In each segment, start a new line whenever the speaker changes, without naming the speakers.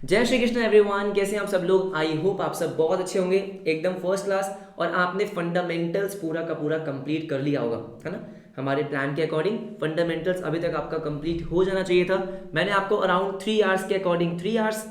जय श्री कृष्ण एवरीवन, कैसे हैं आप सब लोग। आई होप आप सब बहुत अच्छे होंगे, एकदम फर्स्ट क्लास। और आपने फंडामेंटल्स पूरा का पूरा कंप्लीट कर लिया होगा, है ना। हमारे प्लान के अकॉर्डिंग फंडामेंटल्स अभी तक आपका कंप्लीट हो जाना चाहिए था। मैंने आपको अराउंड 3 आवर्स के अकॉर्डिंग 3 आवर्स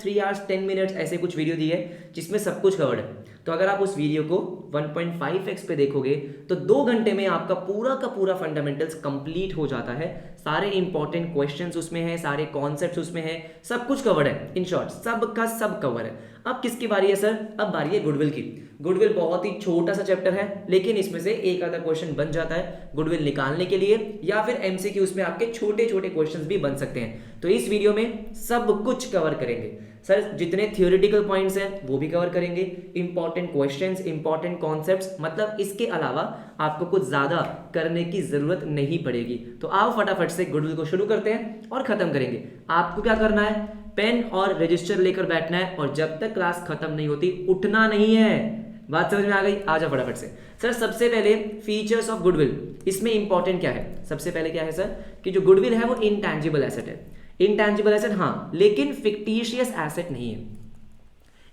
10 मिनट्स ऐसे कुछ वीडियो दी है जिसमें सब कुछ कवर्ड है। तो अगर आप उस वीडियो को 1.5x पे देखोगे तो 2 घंटे में आपका पूरा का पूरा फंडामेंटल्स कंप्लीट हो जाता है। सारे इंपॉर्टेंट क्वेश्चंस उसमें हैं, सारे कॉन्सेप्ट्स उसमें हैं, सब कुछ कवर्ड है। इन शॉर्ट सब का सब कवर है। अब किसकी बारी है सर? अब बारी है गुडविल की। गुडविल बहुत ही छोटा सा चैप्टर है, लेकिन इसमें से एक आधा क्वेश्चन बन जाता है गुडविल निकालने के लिए, या फिर एमसीक्यू उसमें आपके छोटे छोटे क्वेश्चंस भी बन सकते हैं। तो इस वीडियो में सब कुछ कवर करेंगे सर। जितने थियोरेटिकल पॉइंट्स हैं वो भी कवर करेंगे, इंपॉर्टेंट क्वेश्चंस, इंपॉर्टेंट कॉन्सेप्ट्स, मतलब इसके अलावा आपको कुछ ज्यादा करने की जरूरत नहीं पड़ेगी। तो आओ फटाफट से गुडविल को शुरू करते हैं और खत्म करेंगे। आपको क्या करना है, पेन और रजिस्टर लेकर बैठना है, और जब तक क्लास खत्म नहीं होती उठना नहीं है। बात समझ में आ गई? आ जाओ फटाफट से। सर सबसे पहले फीचर्स ऑफ गुडविल, इसमें इंपॉर्टेंट क्या है? सबसे पहले क्या है सर कि जो गुडविल है वो इंटैंजिबल एसेट है। इंटैंजिबल एसेट हाँ, लेकिन फिक्टिशियस एसेट नहीं है।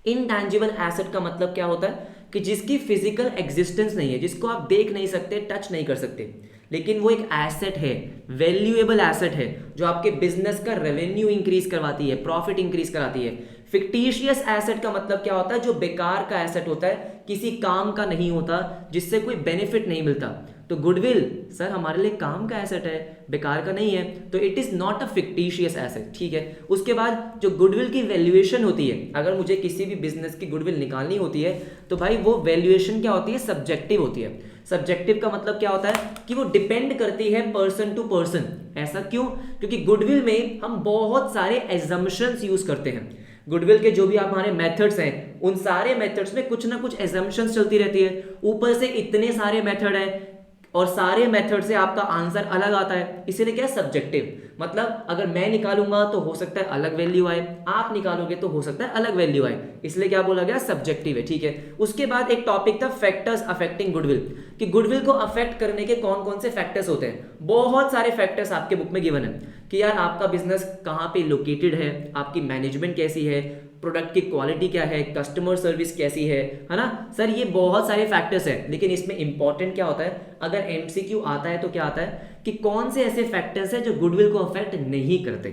इनटैंजिबल एसेट का मतलब क्या होता है कि जिसकी फिजिकल एग्जिस्टेंस नहीं है, जिसको आप देख नहीं सकते, टच नहीं कर सकते, लेकिन वो एक एसेट है, वैल्यूएबल एसेट है, जो आपके बिजनेस का रेवेन्यू इंक्रीज करवाती है, प्रॉफिट इंक्रीज कराती है। फिक्टिशियस एसेट का मतलब क्या होता है? जो बेकार का एसेट होता है, किसी काम का नहीं होता, जिससे कोई बेनिफिट नहीं मिलता। तो गुडविल सर हमारे लिए काम का एसेट है, बेकार का नहीं है, तो it is not a fictitious asset. ठीक है। उसके बाद जो गुडविल की वैल्यूएशन होती है, अगर मुझे किसी भी बिजनेस की गुडविल निकालनी होती है तो भाई वो वैल्यूएशन क्या होती है? सब्जेक्टिव होती है। सब्जेक्टिव का मतलब क्या होता है कि वो डिपेंड करती है पर्सन टू पर्सन। ऐसा क्यों? क्योंकि गुडविल में हम बहुत सारे एजम्पशंस यूज करते हैं। गुडविल के जो भी आप हमारे मेथड्स हैं, उन सारे मेथड्स में कुछ ना कुछ एजम्पशंस चलती रहती है। ऊपर से इतने सारे मेथड हैं और सारे मेथड से आपका आंसर अलग आता है, इसीलिए क्या सब्जेक्टिव। मतलब अगर मैं निकालूंगा तो हो सकता है अलग वैल्यू आए, आप निकालोगे तो हो सकता है अलग वैल्यू आए, इसलिए क्या बोला गया? सब्जेक्टिव है। ठीक है। उसके बाद एक टॉपिक था फैक्टर्स अफेक्टिंग गुडविल, कि गुडविल को अफेक्ट करने के कौन कौन से फैक्टर्स होते हैं। बहुत सारे फैक्टर्स आपके बुक में गिवन है कि यार आपका बिजनेस कहाँ पे लोकेटेड है, आपकी मैनेजमेंट कैसी है, प्रोडक्ट की क्वालिटी क्या है, कस्टमर सर्विस कैसी है ना। सर ये बहुत सारे फैक्टर्स हैं, लेकिन इसमें इंपॉर्टेंट क्या होता है, अगर एमसीक्यू आता है तो क्या आता है कि कौन से ऐसे फैक्टर्स हैं जो गुडविल को अफेक्ट नहीं करते।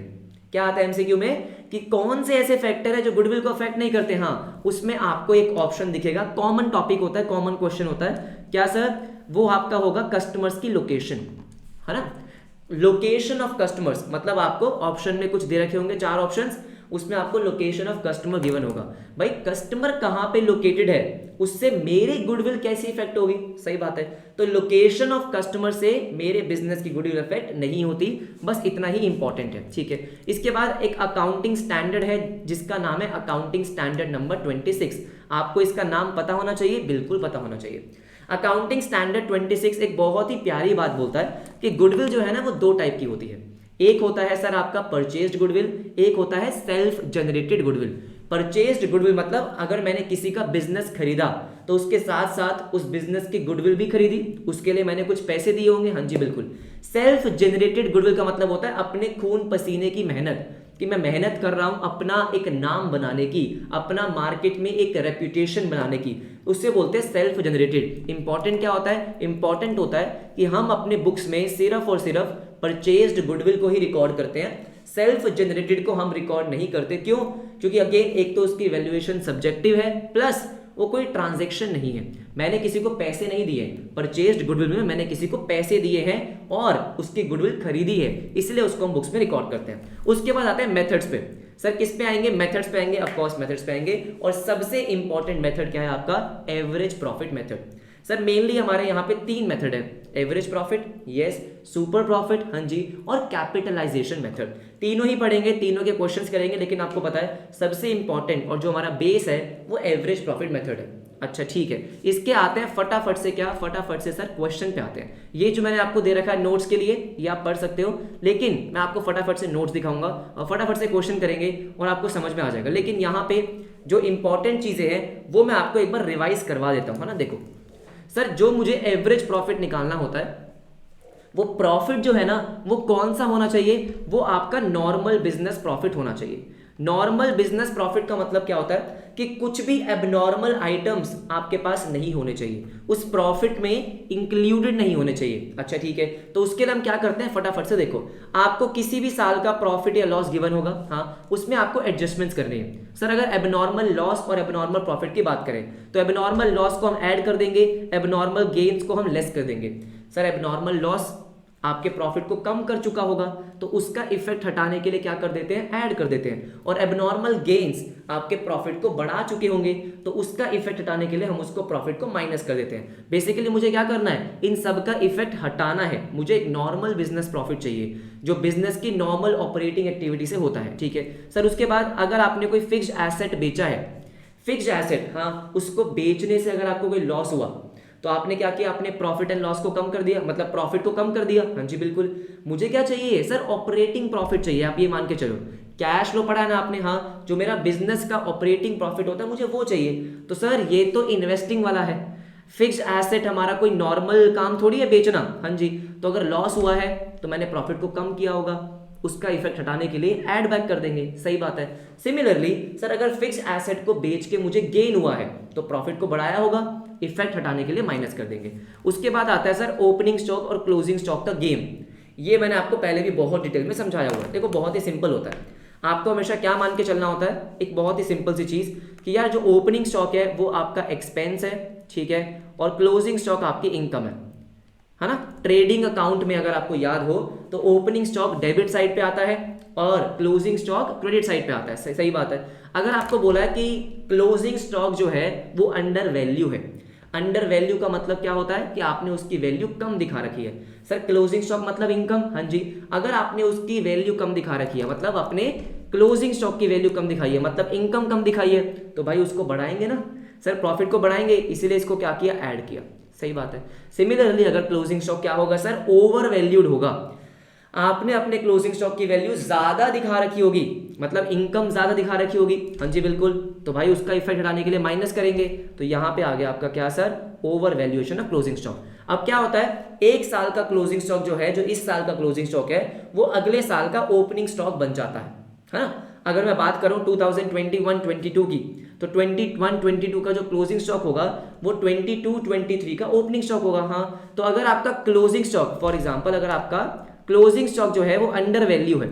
क्या आता है एमसीक्यू में कि कौन से ऐसे फैक्टर है जो गुडविल को अफेक्ट नहीं करते। हाँ, उसमें आपको एक ऑप्शन दिखेगा, कॉमन टॉपिक होता है, कॉमन क्वेश्चन होता है। क्या सर? वो आपका होगा कस्टमर्स की लोकेशन, है ना। लोकेशन ऑफ कस्टमर्स, मतलब आपको ऑप्शन में कुछ दे रखे होंगे 4 ऑप्शंस, उसमें आपको लोकेशन ऑफ कस्टमर गिवन होगा। भाई कस्टमर कहां पे लोकेटेड है, उससे मेरी गुडविल कैसी इफेक्ट होगी? सही बात है। तो लोकेशन ऑफ कस्टमर से मेरे बिजनेस की गुडविल इफेक्ट नहीं होती, बस इतना ही इंपॉर्टेंट है। ठीक है। इसके बाद एक अकाउंटिंग स्टैंडर्ड है जिसका नाम है अकाउंटिंग स्टैंडर्ड नंबर 26। आपको इसका नाम पता होना चाहिए, बिल्कुल पता होना चाहिए। अकाउंटिंग स्टैंडर्ड 26 एक बहुत ही प्यारी बात बोलता है कि गुडविल जो है ना वो 2 टाइप की होती है। एक होता है सर आपका परचेज्ड गुडविल, एक होता है self generated goodwill. Purchased goodwill मतलब अगर मैंने किसी का बिजनेस खरीदा तो उसके साथ साथ उस बिजनेस की गुडविल भी खरीदी, उसके लिए मैंने कुछ पैसे दिए होंगे। हाँ जी बिल्कुल। सेल्फ जनरेटेड गुडविल का मतलब होता है अपने खून पसीने की मेहनत, कि मैं मेहनत कर रहा हूं अपना एक नाम बनाने की, अपना मार्केट में एक रेप्यूटेशन बनाने की, उससे बोलते हैं सेल्फ जनरेटेड। इंपॉर्टेंट क्या होता है? इंपॉर्टेंट होता है कि हम अपने बुक्स में सिर्फ और सिर्फ परचेज्ड गुडविल को ही रिकॉर्ड करते हैं, सेल्फ जनरेटेड को हम रिकॉर्ड नहीं करते। क्यों? क्योंकि अगेन एक तो उसकी वैल्यूएशन सब्जेक्टिव है, प्लस वो कोई ट्रांजैक्शन नहीं है। मैंने किसी को पैसे नहीं दिए, परचेज्ड गुडविल में मैंने किसी को पैसे दिए हैं और उसकी गुडविल खरीदी है, इसलिए उसको हम बुक्स में रिकॉर्ड करते हैं। उसके बाद आते हैं मेथड्स पे। सर किस पे आएंगे? मेथड्स पे आएंगे, ऑफ कोर्स मेथड्स पे आएंगे। और सबसे इंपॉर्टेंट मेथड क्या है आपका? Average profit method. Sir mainly हमारे यहाँ पे 3 मेथड है, average profit, yes, super profit, हाँ जी, और कैपिटलाइजेशन मेथड। तीनों ही पढ़ेंगे, तीनों के क्वेश्चंस करेंगे, लेकिन आपको पता है सबसे इंपॉर्टेंट और जो हमारा बेस है वो एवरेज प्रॉफिट मेथड है। अच्छा ठीक है। इसके आते हैं फटाफट से, क्या फटाफट से सर क्वेश्चन पे आते हैं। ये जो मैंने आपको दे रखा है नोट्स के लिए, ये आप पढ़ सकते हो, लेकिन मैं आपको फटाफट से नोट्स दिखाऊंगा और फटाफट से क्वेश्चन करेंगे और आपको समझ में आ जाएगा। लेकिन यहाँ पे जो इंपॉर्टेंट चीजें हैं वो मैं आपको एक बार रिवाइज करवा देता हूँ, है ना। देखो सर, जो मुझे एवरेज प्रॉफिट निकालना होता है, वो प्रॉफिट जो है ना वो कौन सा होना चाहिए? वो आपका नॉर्मल बिजनेस प्रॉफिट होना चाहिए। नॉर्मल बिजनेस प्रॉफिट का मतलब क्या होता है कि कुछ भी एबनॉर्मल आइटम्स आपके पास नहीं होने चाहिए, उस प्रॉफिट में इंक्लूडेड नहीं होने चाहिए। अच्छा ठीक है, तो उसके लिए हम क्या करते हैं, फटाफट से देखो, आपको किसी भी साल का प्रॉफिट या लॉस गिवन होगा, हाँ, उसमें आपको एडजस्टमेंट्स करनी है। सर अगर एबनॉर्मल लॉस और एबनॉर्मल प्रॉफिट की बात करें तो एबनॉर्मल लॉस को हम ऐड कर देंगे, एबनॉर्मल गेन्स को हम लेस कर देंगे। सर एबनॉर्मल लॉस आपके प्रॉफिट को कम कर चुका होगा तो उसका इफेक्ट हटाने के लिए क्या कर देते हैं, ऐड कर देते हैं। और एबनॉर्मल गेन्स आपके प्रॉफिट को बढ़ा चुके होंगे तो उसका इफेक्ट हटाने के लिए हम उसको प्रॉफिट को माइनस कर देते हैं। बेसिकली मुझे क्या करना है, इन सब का इफेक्ट हटाना है। मुझे एक नॉर्मल बिजनेस प्रॉफिट चाहिए जो बिजनेस की नॉर्मल ऑपरेटिंग एक्टिविटी से होता है, ठीक है सर। उसके बाद अगर आपने कोई फिक्स्ड एसेट बेचा है, फिक्स्ड एसेट, हाँ, उसको बेचने से अगर आपको कोई लॉस हुआ तो आपने क्या किया, आपने प्रॉफिट एंड लॉस को कम कर दिया, मतलब प्रॉफिट को कम कर दिया। हाँ जी बिल्कुल। मुझे क्या चाहिए सर, ऑपरेटिंग प्रॉफिट चाहिए। आप ये मान के चलो, कैश फ्लो पढ़ा है ना आपने, हाँ, जो मेरा बिजनेस का ऑपरेटिंग प्रॉफिट होता है मुझे वो चाहिए। तो सर ये तो इन्वेस्टिंग वाला है, फिक्स्ड एसेट हमारा कोई नॉर्मल काम थोड़ी है बेचना। हाँ जी, तो अगर लॉस हुआ है तो मैंने प्रॉफिट को कम किया होगा, उसका इफेक्ट हटाने के लिए ऐड बैक कर देंगे, सही बात है। सिमिलरली सर अगर फिक्स्ड एसेट को बेच के मुझे गेन हुआ है तो प्रॉफिट को बढ़ाया होगा, इफेक्ट हटाने के लिए माइनस कर देंगे। उसके बाद आता है सर ओपनिंग स्टॉक और क्लोजिंग स्टॉक का गेम। ये मैंने आपको पहले भी बहुत डिटेल में समझाया हुआ है। देखो बहुत ही सिंपल होता है, आपको हमेशा क्या मान के चलना होता है, एक बहुत ही सिंपल सी चीज कि यार जो ओपनिंग स्टॉक है वो आपका एक्सपेंस है, ठीक है, और क्लोजिंग स्टॉक आपकी इनकम है ना। ट्रेडिंग अकाउंट में अगर आपको याद हो तो ओपनिंग स्टॉक डेबिट साइड पे आता है और क्लोजिंग स्टॉक क्रेडिट साइड पे आता है, सही बात है। अगर आपको बोला है कि क्लोजिंग स्टॉक जो है वो अंडर वैल्यू है, अंडर वैल्यू का मतलब क्या होता है कि आपने उसकी वैल्यू कम दिखा रखी है। सर क्लोजिंग स्टॉक मतलब इनकम, हाँ जी, अगर आपने उसकी वैल्यू कम दिखा रखी है मतलब अपने क्लोजिंग स्टॉक की वैल्यू कम दिखाई है, मतलब इनकम कम दिखाई है, तो भाई उसको बढ़ाएंगे ना सर, प्रॉफिट को बढ़ाएंगे, इसीलिए इसको क्या किया, ऐड किया, सही बात है। सिमिलरली अगर क्लोजिंग स्टॉक क्या होगा सर, ओवर वैल्यूड होगा, आपने अपने क्लोजिंग स्टॉक की वैल्यू ज्यादा दिखा रखी होगी, मतलब इनकम ज्यादा दिखा रखी होगी, हाँ जी बिल्कुल, तो भाई उसका इफेक्ट हटाने के लिए माइनस करेंगे। तो यहां पे आ गया आपका क्या sir, over valuation of closing stock. अब क्या होता है, एक साल का क्लोजिंग स्टॉक जो है, जो इस साल का क्लोजिंग स्टॉक है वो अगले साल का ओपनिंग स्टॉक बन जाता है ना। अगर मैं बात करूं 2021-22 की तो 21-22 का जो क्लोजिंग स्टॉक होगा वो 22-23 का ओपनिंग स्टॉक होगा। हाँ, तो अगर आपका क्लोजिंग स्टॉक, फॉर एग्जांपल अगर आपका क्लोजिंग स्टॉक जो है वो अंडर वैल्यू है,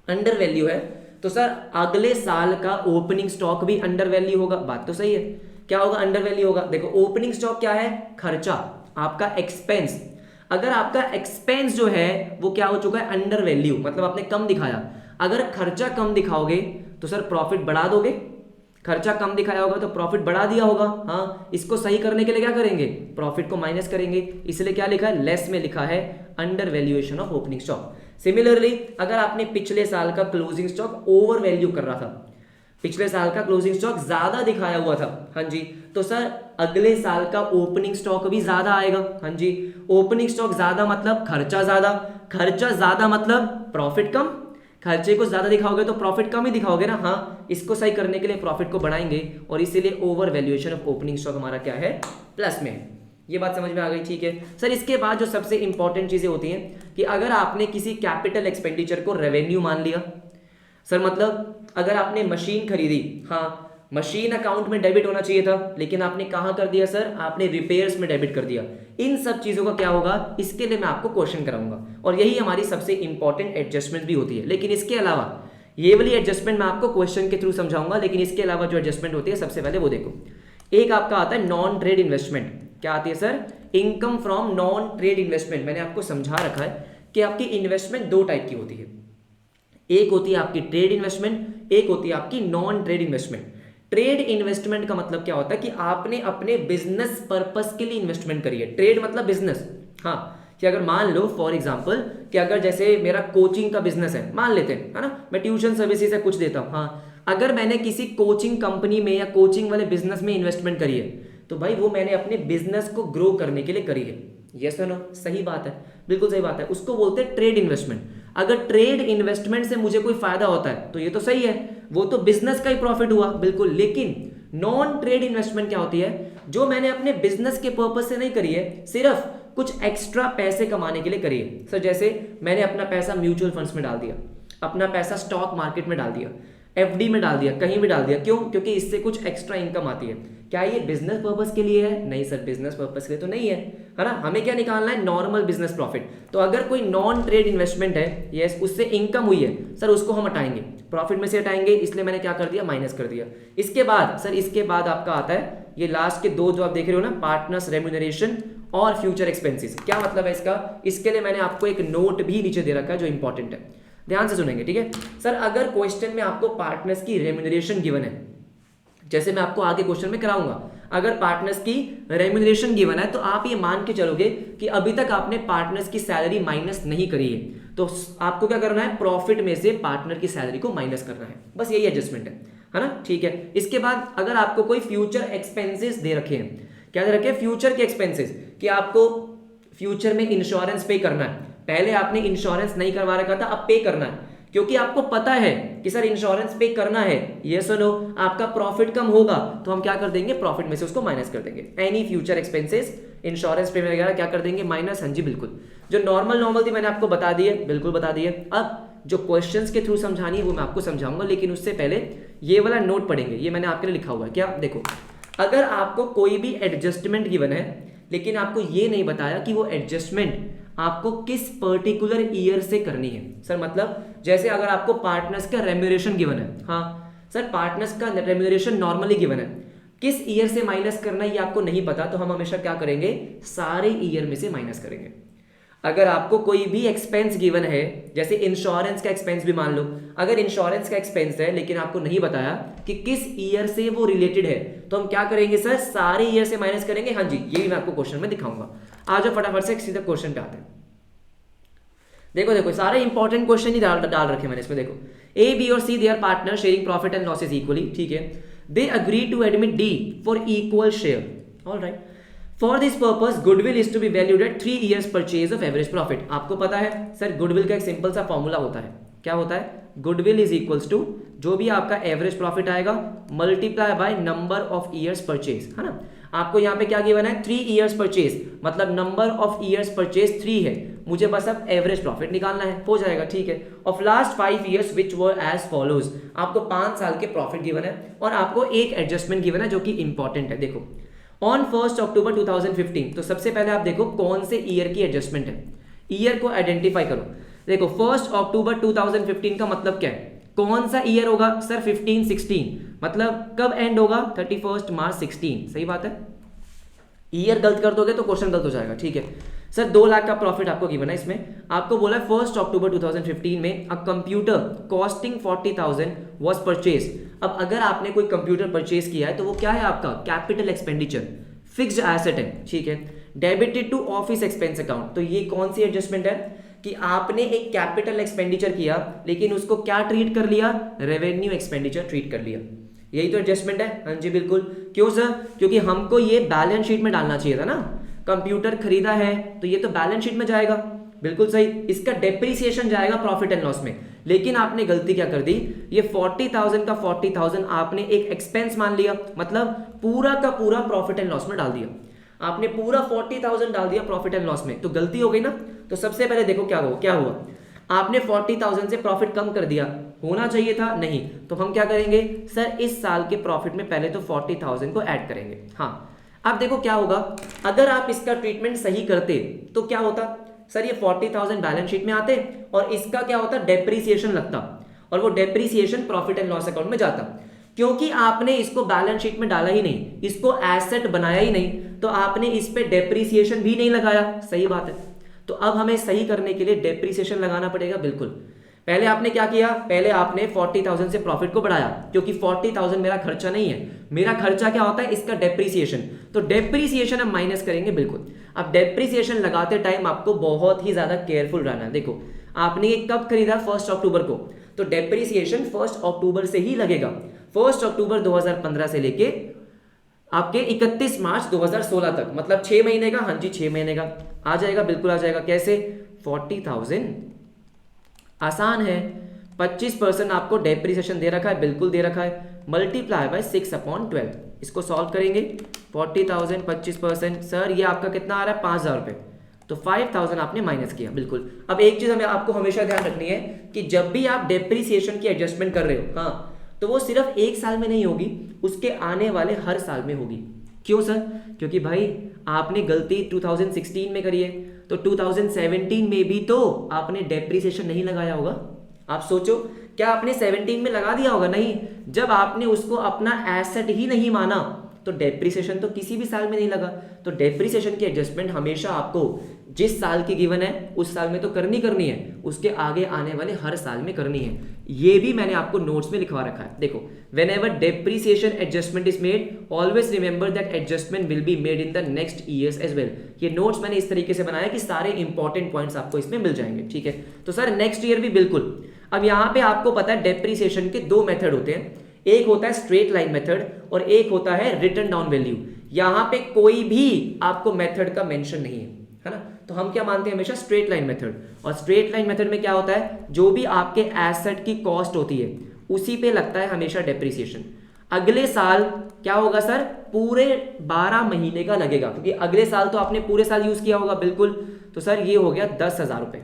अंडर वैल्यू है, तो सर अगले साल का ओपनिंग स्टॉक भी अंडर वैल्यू होगा। बात तो सही है, क्या होगा, अंडर वैल्यू होगा। देखो ओपनिंग स्टॉक क्या है, खर्चा, आपका एक्सपेंस। अगर आपका एक्सपेंस जो है वो क्या हो चुका है, अंडर वैल्यू, मतलब आपने कम दिखाया। अगर खर्चा कम दिखाओगे तो सर प्रॉफिट बढ़ा दोगे, खर्चा कम दिखाया होगा तो प्रॉफिट बढ़ा दिया होगा। हाँ, इसको सही करने के लिए क्या करेंगे, प्रॉफिट को माइनस करेंगे, इसलिए क्या लिखा है, लेस में लिखा है under valuation of opening stock. Similarly अगर आपने पिछले साल का क्लोजिंग स्टॉक ओवर वैल्यू कर रहा था, पिछले साल का क्लोजिंग स्टॉक ज्यादा दिखाया हुआ था, हाँ जी, तो सर अगले साल का ओपनिंग स्टॉक भी ज्यादा आएगा। हाँ जी, ओपनिंग स्टॉक ज्यादा मतलब खर्चा ज्यादा, खर्चा ज्यादा मतलब प्रॉफिट कम, खर्चे को ज्यादा दिखाओगे तो प्रॉफिट कम ही दिखाओगे ना। हाँ, इसको सही करने के लिए प्रॉफिट को बढ़ाएंगे और इसीलिए over valuation of opening stock हमारा क्या है, प्लस में है। ये बात समझ में आ गई, ठीक है सर। इसके बाद जो सबसे इंपॉर्टेंट चीजें होती हैं कि अगर आपने किसी कैपिटल एक्सपेंडिचर को रेवेन्यू मान लिया, सर मतलब अगर आपने मशीन खरीदी, हाँ, मशीन अकाउंट में डेबिट होना चाहिए था लेकिन आपने कहां कर दिया सर, आपने रिपेयर्स में डेबिट कर दिया। इन सब चीजों का क्या होगा, इसके लिए मैं आपको क्वेश्चन कराऊंगा और यही हमारी सबसे इंपॉर्टेंट एडजस्टमेंट भी होती है। लेकिन इसके अलावा ये वाली एडजस्टमेंट मैं आपको क्वेश्चन के थ्रू समझाऊंगा, लेकिन इसके अलावा जो एडजस्टमेंट होती है सबसे पहले वो देखो। एक आपका आता है नॉन ट्रेड इन्वेस्टमेंट। क्या आती है sir, income from non trade investment. मैंने आपको समझा रखा है कि आपकी इन्वेस्टमेंट दो टाइप की होती है, एक होती है आपकी ट्रेड इन्वेस्टमेंट, एक होती है आपकी non trade investment. Trade investment का मतलब क्या होता है कि आपने अपने बिजनेस पर्पस के लिए इन्वेस्टमेंट करी है। ट्रेड मतलब बिजनेस, हाँ, कि अगर मान लो फॉर एग्जांपल कि अगर जैसे मेरा कोचिंग का बिजनेस है, मान लेते हैं, है ना, मैं ट्यूशन सर्विसेज से कुछ देता हूँ, हाँ, अगर मैंने किसी कोचिंग कंपनी में या कोचिंग वाले बिजनेस में इन्वेस्टमेंट करी है तो भाई वो मैंने अपने बिजनेस को ग्रो करने के लिए करी है। यस और नो, सही बात है, बिल्कुल सही बात है, उसको बोलते हैं ट्रेड इन्वेस्टमेंट। अगर ट्रेड इन्वेस्टमेंट से मुझे कोई फायदा होता है तो ये तो सही है, वो तो बिजनेस का ही प्रॉफिट हुआ, बिल्कुल। लेकिन नॉन ट्रेड इन्वेस्टमेंट क्या होती है, जो मैंने अपने बिजनेस के पर्पज से नहीं करी है, सिर्फ कुछ एक्स्ट्रा पैसे कमाने के लिए करी है। सर जैसे मैंने अपना पैसा म्यूचुअल फंड्स में डाल दिया, अपना पैसा स्टॉक मार्केट में डाल दिया, एफडी में डाल दिया, कहीं भी डाल दिया, क्यों? क्योंकि इससे कुछ एक्स्ट्रा इनकम आती है। क्या ये बिजनेस पर्पस के लिए है? नहीं सर, बिजनेस पर्पस के लिए तो नहीं है ना। हमें क्या निकालना है? Normal business profit. तो अगर कोई नॉन ट्रेड इन्वेस्टमेंट है, यस, उससे इनकम हुई है सर, उसको हम हटाएंगे, प्रॉफिट में से हटाएंगे, इसलिए मैंने क्या कर दिया? माइनस कर दिया। इसके बाद सर, इसके बाद आपका आता है ये लास्ट के दो जो आप देख रहे हो ना, पार्टनर्स रेम्यूनरेशन और फ्यूचर एक्सपेंसेस। क्या मतलब है इसका? इसके लिए मैंने आपको एक नोट भी नीचे दे रखा है जो इंपॉर्टेंट है, ध्यान से सुनेंगे, ठीक है सर। अगर क्वेश्चन में आपको पार्टनर्स की रेम्यूनरेशन गिवन है, जैसे मैं आपको आगे क्वेश्चन में कराऊंगा, अगर पार्टनर्स की रेम्यूनरेशन गिवन है तो आप ये मान के चलोगे कि अभी तक आपने पार्टनर्स की सैलरी माइनस नहीं करी है, तो आपको क्या करना है? प्रॉफिट में से पार्टनर की सैलरी को माइनस करना है, बस यही एडजस्टमेंट है ना, ठीक है। इसके बाद अगर आपको कोई फ्यूचर एक्सपेंसेस दे रखे हैं, क्या दे रखे हैं? फ्यूचर के एक्सपेंसेस, कि आपको फ्यूचर में इंश्योरेंस पे करना है, पहले आपने इंश्योरेंस नहीं करवा रखा था, अब पे करना है, क्योंकि आपको पता है कि सर इंश्योरेंस पे करना है, ये सुनो, आपका प्रॉफिट कम होगा, तो हम क्या कर देंगे? प्रॉफिट में से उसको माइनस कर देंगे। एनी फ्यूचर एक्सपेंसेस, इंश्योरेंस पे वगैरह क्या कर देंगे? माइनस। हाँ जी बिल्कुल, जो नॉर्मल थी मैंने आपको बता दी है, बिल्कुल बता दी है। अब जो क्वेश्चंस के थ्रू समझानी है वो मैं आपको समझाऊंगा, लेकिन उससे पहले ये वाला नोट पढ़ेंगे, ये मैंने आपके लिए लिखा हुआ है। क्या? देखो, अगर आपको कोई भी एडजस्टमेंट गिवन है, लेकिन आपको ये नहीं बताया कि वो एडजस्टमेंट आपको किस पर्टिकुलर ईयर से करनी है। सर मतलब जैसे अगर आपको पार्टनर्स का रेम्यूनरेशन गिवन है, हाँ सर पार्टनर्स का रेम्यूनरेशन नॉर्मली गिवन है, किस ईयर से माइनस करना ये आपको नहीं पता, तो हम हमेशा क्या करेंगे? सारे ईयर में से माइनस करेंगे। अगर आपको कोई भी एक्सपेंस गिवन है, जैसे इंश्योरेंस का एक्सपेंस भी मान लो, अगर इंश्योरेंस का एक्सपेंस है लेकिन आपको नहीं बताया कि किस ईयर से वो रिलेटेड है, तो हम क्या करेंगे सर? सारे ईयर से माइनस करेंगे। हाँ जी, यही मैं आपको क्वेश्चन में दिखाऊंगा। आ जाओ फटाफट से सीधा क्वेश्चन पे आते हैं। देखो सारे इंपॉर्टेंट क्वेश्चन ही डाल रखे मैंने इसमें। देखो, ए, बी और C they are partner sharing profit and losses equally, ठीक है। They agree to admit D for equal share, alright. For this purpose goodwill is to be valued at 3 years purchase of average profit. आपको पता है sir, goodwill का एक simple सा formula होता है, क्या होता है? गुडविल इज इक्वल्स टू जो भी आपका एवरेज प्रॉफिट आएगा multiply by number of years purchase, है ना। आपको यहाँ पे क्या गिवन है? 3 years परचेज, मतलब नंबर ऑफ ईयर्स परचेज 3 है, मुझे बस अब एवरेज प्रॉफिट निकालना है, हो जाएगा, ठीक है। Of last 5 years which were as follows, आपको 5 साल के प्रॉफिट गिवन है और आपको एक एडजस्टमेंट गिवन है जो कि इंपॉर्टेंट है। देखो, ऑन 1 October 2015, तो सबसे पहले आप देखो कौन से ईयर की एडजस्टमेंट है, ईयर को आइडेंटिफाई करो। देखो 1 October 2015 का मतलब क्या है? कौन सा ईयर होगा सर? 15-16, मतलब कब एंड होगा? 31 March 16, सही बात है। ईयर गलत कर दोगे तो क्वेश्चन गलत हो जाएगा, ठीक है सर। 2 लाख का प्रॉफिट आपको गिवन है, इसमें आपको बोला है 1 October 2015 में a computer costing 40,000 was purchase. अब अगर आपने कोई कंप्यूटर परचेज किया है तो वो क्या है? आपका कैपिटल एक्सपेंडिचर, फिक्स्ड एसेट है, ठीक है। Debited to office expense account, तो ये कौन सी एडजस्टमेंट है कि आपने एक कैपिटल एक्सपेंडिचर किया लेकिन उसको क्या ट्रीट कर लिया? रेवेन्यू एक्सपेंडिचर ट्रीट कर लिया, यही तो एडजस्टमेंट है। हाँ जी बिल्कुल। क्यों सर? क्योंकि हमको ये बैलेंस शीट में डालना चाहिए था ना, कंप्यूटर खरीदा है तो ये तो बैलेंस शीट में जाएगा, बिल्कुल सही। इसका डेप्रिसिएशन जाएगा प्रॉफिट एंड लॉस में, लेकिन आपने गलती क्या कर दी? ये 40,000 का 40,000 आपने एक एक्सपेंस मान लिया, मतलब पूरा का पूरा प्रॉफिट एंड लॉस में डाल दिया। आपने पूरा 40,000 डाल दिया प्रॉफिट एंड लॉस में, तो गलती हो गई ना। तो सबसे पहले देखो क्या हुआ, आपने 40,000 से प्रॉफिट कम कर दिया, होना चाहिए था नहीं, तो हम क्या करेंगे सर? इस साल के प्रॉफिट में पहले तो 40,000 को ऐड करेंगे। हाँ, अब देखो क्या होगा, अगर आप इसका ट्रीटमेंट सही करते तो क्या होता सर? ये 40,000 बैलेंस शीट में आते और इसका क्या होता? डेप्रीसिएशन लगता, और वो depreciation profit and loss account में जाता। क्योंकि आपने इसको बैलेंस शीट में डाला ही नहीं, इसको एसेट बनाया ही नहीं, तो आपने इस पे डेप्रीसिएशन भी नहीं लगाया, सही बात है। तो अब हमें सही करने के लिए डेप्रीसिएशन लगाना पड़ेगा, बिल्कुल। पहले आपने क्या किया? पहले आपने 40,000 से प्रॉफिट को बढ़ाया, क्योंकि 40,000 मेरा खर्चा नहीं है, मेरा खर्चा क्या होता है? इसका डेप्रीसिएशन, तो डेप्रीसिएशन हम माइनस करेंगे, बिल्कुल। अब डेप्रीसिएशन लगाते टाइम आपको बहुत ही ज्यादा केयरफुल रहना है। देखो आपने ये कब खरीदा? 1 October को, तो डेप्रीसिएशन 1 October से ही लगेगा। 1 October 2015 से लेके आपके 31 March 2016 तक, मतलब 6 महीने का। हाँ जी 6 महीने का आ जाएगा, बिल्कुल आ जाएगा। कैसे? 40,000 आसान है, 25% आपको डेप्रीसिएशन दे रखा है, बिल्कुल दे रखा है, मल्टीप्लाई बाय 6/12। इसको सॉल्व करेंगे, 40,000 25%, सर ये आपका कितना आ रहा है? 5,000 रुपये, तो 5,000 आपने माइनस किया, बिल्कुल। अब एक चीज हमें आपको हमेशा ध्यान रखनी है कि जब भी आप डेप्रीसिएशन की एडजस्टमेंट कर रहे हो, हाँ, तो वो सिर्फ एक साल में नहीं होगी, उसके आने वाले हर साल में होगी। क्यों सर? क्योंकि भाई आपने गलती 2016 में करी है, तो 2017 में भी तो आपने डेप्रिसिएशन नहीं लगाया होगा। आप सोचो, क्या आपने 17 में लगा दिया होगा? नहीं। जब आपने उसको अपना एसेट ही नहीं माना तो डेप्रिसिएशन तो किसी भी साल में नहीं लगा। तो डेप्रिसिएशन की एडजस्टमेंट हमेशा आपको जिस साल की गिवन है उस साल में तो करनी है, उसके आगे आने वाले हर साल में करनी है। ये भी मैंने आपको नोट्स में लिखवा रखा है। देखो, whenever depreciation adjustment is made, always remember that adjustment will be made in the next years as well. ये नोट्स मैंने इस तरीके से बनाया कि सारे इंपॉर्टेंट पॉइंट्स आपको इसमें मिल जाएंगे, ठीक है। तो सर नेक्स्ट ईयर भी बिल्कुल। अब यहाँ पे आपको पता है डेप्रिसिएशन के दो मेथड होते हैं, एक होता है स्ट्रेट लाइन मेथड और एक होता है रिटन डाउन वैल्यू। यहां पे कोई भी आपको मेथड का मेंशन नहीं है ना। तो हम क्या मानते हैं हमेशा? Straight line method. और स्ट्रेट लाइन मेथड में क्या होता है, जो भी आपके एसेट की कॉस्ट होती है उसी पे लगता है हमेशा डेप्रिसिएशन। अगले साल क्या होगा सर? पूरे 12 महीने का लगेगा, क्योंकि अगले साल तो आपने पूरे साल यूज किया होगा। बिल्कुल। तो सर ये हो गया 10,000 रुपए।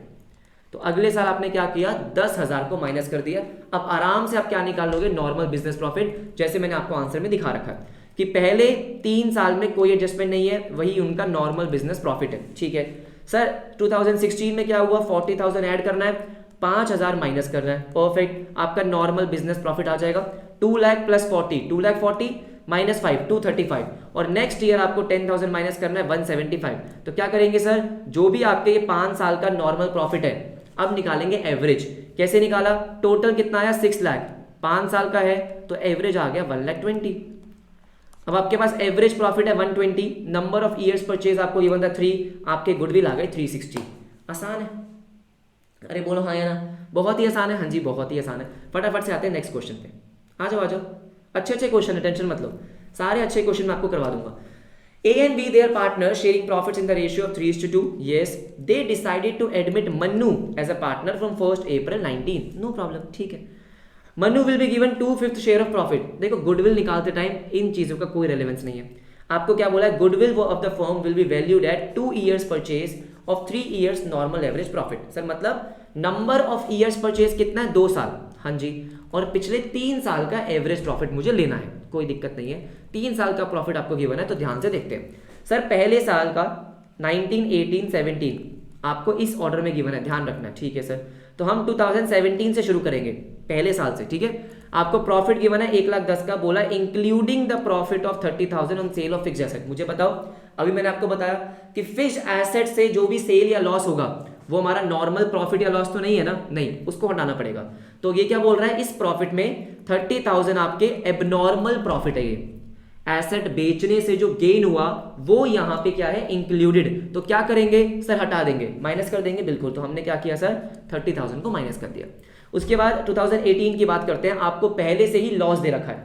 तो अगले साल आपने क्या किया? 10,000 को माइनस कर दिया। अब आराम से आप क्या निकाल लोगे? नॉर्मल बिजनेस प्रॉफिट, जैसे मैंने आपको आंसर में दिखा रखा है कि पहले 3 साल में कोई एडजस्टमेंट नहीं है, वही उनका नॉर्मल बिजनेस प्रॉफिट है, ठीक है। सर 2016 में क्या हुआ? 40,000 ऐड करना है, 5,000 माइनस करना है, परफेक्ट। आपका नॉर्मल बिजनेस प्रॉफिट आ जाएगा 2 लाख प्लस 40, 2 लाख 40 माइनस 5, 235। और नेक्स्ट ईयर आपको 10,000 माइनस करना है, 175। तो क्या करेंगे सर? जो भी आपके ये 5 साल का नॉर्मल प्रॉफिट है, अब निकालेंगे एवरेज। कैसे निकाला? टोटल कितना आया? 6 लाख। 5 साल का है तो एवरेज आ गया 1,20,000। अब आपके पास एवरेज प्रॉफिट है 120, नंबर ऑफ ईयर्स परचेज आपको गिवन था 3, आपके गुडविल आ गई 360। आसान है? अरे बोलो हाँ या ना। बहुत ही आसान है। हाँ जी बहुत ही आसान है। फटाफट से आते हैं नेक्स्ट क्वेश्चन पे। आ जाओ। अच्छे क्वेश्चन है, टेंशन मत लो, सारे अच्छे क्वेश्चन मैं आपको करवा दूंगा। A and B, their partners, sharing profits in the ratio of 3:2. Yes, they decided to admit Manu as a partner from 1st April 19. No problem, ठीक है। Manu will be given 2/5 share of profit. देखो goodwill निकालते time in चीजों का कोई relevance नहीं है। आपको क्या बोला है? Goodwill of the firm will be valued eight 2 years purchase of 3 years normal average profit. Sir मतलब नंबर ऑफ ईयर्स परचेज कितना है? 2 साल। हाँ जी। और पिछले 3 साल का एवरेज प्रॉफिट मुझे लेना है, कोई दिक्कत नहीं है। 3 साल का प्रॉफिट आपको गिवन है, तो ध्यान से देखते हैं। सर पहले साल का 19, 18, 17 आपको इस ऑर्डर में गिवन है, ध्यान रखना, ठीक है सर। तो हम 2017 से शुरू करेंगे, पहले साल से, ठीक है। आपको प्रॉफिट गिवन है 1,10,000 का, बोला including the profit of 30,000 on sale of fixed asset. मुझे बताओ, अभी मैंने आपको बताया कि फिक्स्ड एसेट से जो भी सेल या लॉस होगा वो हमारा नॉर्मल प्रॉफिट या लॉस तो नहीं है ना, नहीं, उसको हटाना पड़ेगा। तो ये क्या बोल रहा है? इस प्रॉफिट में 30,000 आपके एबनॉर्मल प्रॉफिट है। ये एसेट बेचने से जो गेन हुआ वो यहाँ पे क्या है? इंक्लूडेड। तो क्या करेंगे सर? हटा देंगे, माइनस कर देंगे। बिल्कुल। तो हमने क्या किया सर? 30,000 को माइनस कर दिया। उसके बाद 2018 की बात करते हैं। आपको पहले से ही लॉस दे रखा है,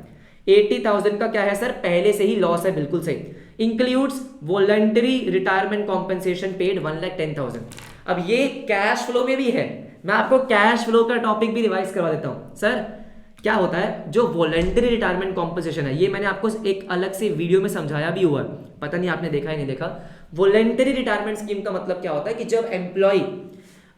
80,000 का क्या है सर? पहले से ही लॉस है, बिल्कुल सही। Includes voluntary retirement compensation paid 1,10,000। अब ये कैश फ्लो में भी है, मैं आपको कैश फ्लो का टॉपिक भी रिवाइज करवा देता हूं। सर क्या होता है जो वॉलंटरी रिटायरमेंट कॉम्पेंसेशन है, ये मैंने आपको एक अलग से वीडियो में समझाया भी हुआ है, पता नहीं आपने देखा है नहीं देखा। वॉलंटरी रिटायरमेंट स्कीम का मतलब क्या होता है कि जब एम्प्लॉय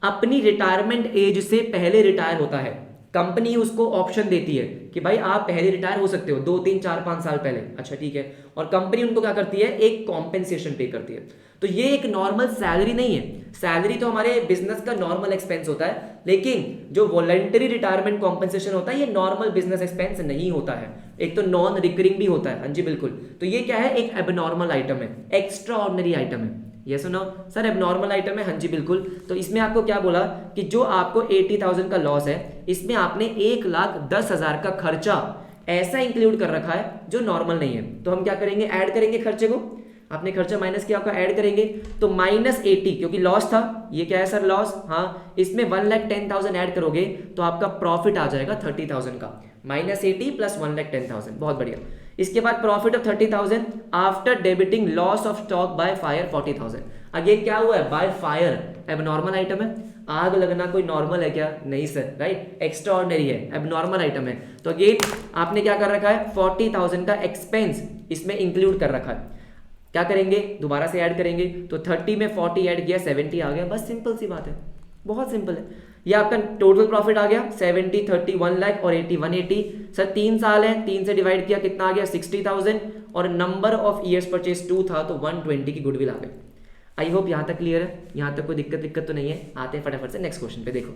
अपनी रिटायरमेंट एज से पहले रिटायर होता है, कंपनी उसको ऑप्शन देती है कि भाई आप पहले रिटायर हो सकते हो 2, 3, 4, 5 साल पहले। अच्छा ठीक है। और कंपनी उनको क्या करती है? एक कॉम्पेंसेशन पे करती है। तो ये एक नॉर्मल सैलरी नहीं है, सैलरी तो हमारे बिजनेस का नॉर्मल एक्सपेंस होता है, लेकिन जो वॉलंटरी रिटायरमेंट कॉम्पेंसेशन होता है ये नॉर्मल बिजनेस एक्सपेंस नहीं होता है, एक तो नॉन रिकरिंग भी होता है। हाँ जी बिल्कुल। तो ये क्या है? एक एबनॉर्मल आइटम है, एक्स्ट्रा ऑर्डिनरी आइटम है। ये सुनो सर, एबनॉर्मल आइटम है। हाँ जी बिल्कुल। तो इसमें आपको क्या बोला कि जो आपको 80,000 का लॉस है, इसमें आपने 1,10,000 का खर्चा ऐसा इंक्लूड कर रखा है जो नॉर्मल नहीं है। तो हम क्या करेंगे? ऐड करेंगे खर्चे को। आपने खर्चा माइनस किया, आपका ऐड करेंगे तो -80, क्योंकि लॉस था, ये क्या है सर? लॉस। हाँ, इसमें 1,10,000 ऐड करोगे तो आपका प्रॉफिट आ जाएगा 30,000 का। -80 प्लस 1,10,000, बहुत बढ़िया। इसके बाद profit of 30,000 after debiting loss of stock by fire 40,000। Again क्या हुआ है? बाय फायर एबनॉर्मल आइटम है। आग लगना कोई नॉर्मल है क्या? नहीं सर, राइट, एक्स्ट्रा ऑर्डिनरी है, एबनॉर्मल आइटम है। तो अगेन आपने क्या कर रखा है? 40,000 का एक्सपेंस इसमें इंक्लूड कर रखा है। क्या करेंगे? दोबारा से ऐड करेंगे तो 30 में 40 ऐड किया, 70 आ गया। बस सिंपल सी बात है, बहुत सिंपल है। ये आपका टोटल प्रॉफिट आ गया 70, 30, 1 लाख और 80, 180। सर 3 साल है, 3 से डिवाइड किया कितना आ गया 60,000 और नंबर ऑफ ईयर्स परचेज 2 था तो 120 की गुडविल आ गई। आई होप यहाँ तक क्लियर है, यहाँ तक कोई दिक्कत तो नहीं है। आते हैं फटाफट से नेक्स्ट क्वेश्चन पे। देखो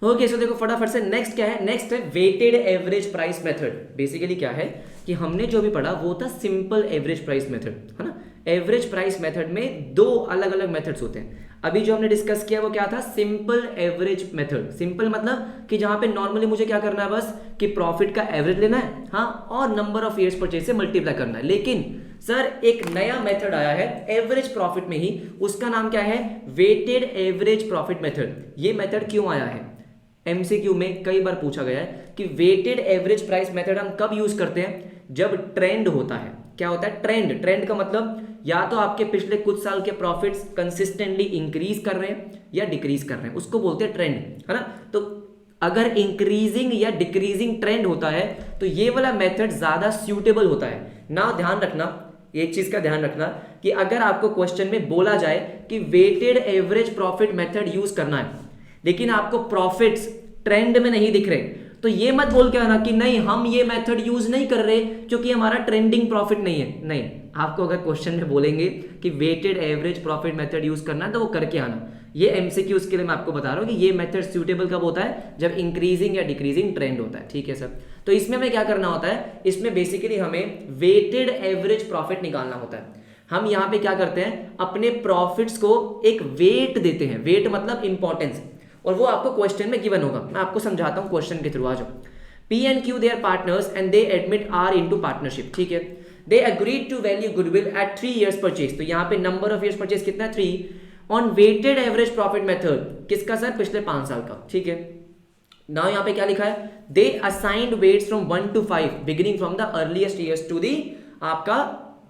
ओके सो देखो फटाफट से नेक्स्ट क्या है, नेक्स्ट है weighted average price method. Basically क्या है कि हमने जो भी पढ़ा वो था सिंपल एवरेज प्राइस मेथड, है ना। एवरेज प्राइस मेथड में दो अलग अलग मेथड्स होते हैं। अभी जो हमने डिस्कस किया वो क्या था, सिंपल एवरेज मेथड। सिंपल मतलब कि जहां पे नॉर्मली मुझे क्या करना है बस कि प्रॉफिट का एवरेज लेना है, हाँ, और नंबर ऑफ ईयर्स परचेज से मल्टीप्लाई करना है। लेकिन सर एक नया मेथड आया है एवरेज प्रॉफिट में ही, उसका नाम क्या है, वेटेड एवरेज प्रॉफिट मेथड। ये मेथड क्यों आया है, एमसीक्यू में कई बार पूछा गया है कि वेटेड एवरेज प्राइस मेथड हम कब यूज करते हैं, जब ट्रेंड होता है। क्या होता है ट्रेंड, ट्रेंड का मतलब या तो आपके पिछले कुछ साल के प्रॉफिट्स कंसिस्टेंटली इंक्रीज कर रहे हैं या डिक्रीज कर रहे हैं, उसको बोलते हैं ट्रेंड, है ना। तो अगर इंक्रीजिंग या डिक्रीजिंग ट्रेंड होता है तो ये वाला मेथड ज्यादा सूटेबल होता है ना। ध्यान रखना, एक चीज का ध्यान रखना कि अगर आपको क्वेश्चन में बोला जाए कि weighted average profit method use करना है लेकिन आपको प्रॉफिट्स ट्रेंड में नहीं दिख रहे, तो ये मत बोल के आना कि नहीं हम ये मेथड यूज नहीं कर रहे क्योंकि हमारा ट्रेंडिंग प्रॉफिट नहीं है। नहीं, आपको अगर क्वेश्चन में बोलेंगे कि weighted average profit method use करना है तो वो करके आना। ये एमसीक्यूज के लिए मैं आपको बता रहा हूँ कि ये मेथड सूटेबल कब होता है, जब इंक्रीजिंग या डिक्रीजिंग ट्रेंड होता है। ठीक है सर, तो इसमें हमें क्या करना होता है, इसमें बेसिकली हमें वेटेड एवरेज प्रॉफिट निकालना होता है। हम यहाँ पे क्या करते हैं, अपने प्रॉफिट्स को एक वेट देते हैं, वेट मतलब इंपॉर्टेंस, और वो आपको क्वेश्चन में गिवन होगा। मैं आपको समझाता हूँ क्वेश्चन के थ्रू। आ जाओ, P and Q they are partners and they admit R into partnership। ठीक है, they agreed to value goodwill at 3 years purchase। तो यहाँ पे नंबर ऑफ ईयर्स परचेज कितना है 3 on weighted average profit method, किसका सर, पिछले 5 साल का। ठीक है, नाउ यहाँ पे क्या लिखा है, they assigned weights from 1 to 5 beginning from the earliest years to the आपका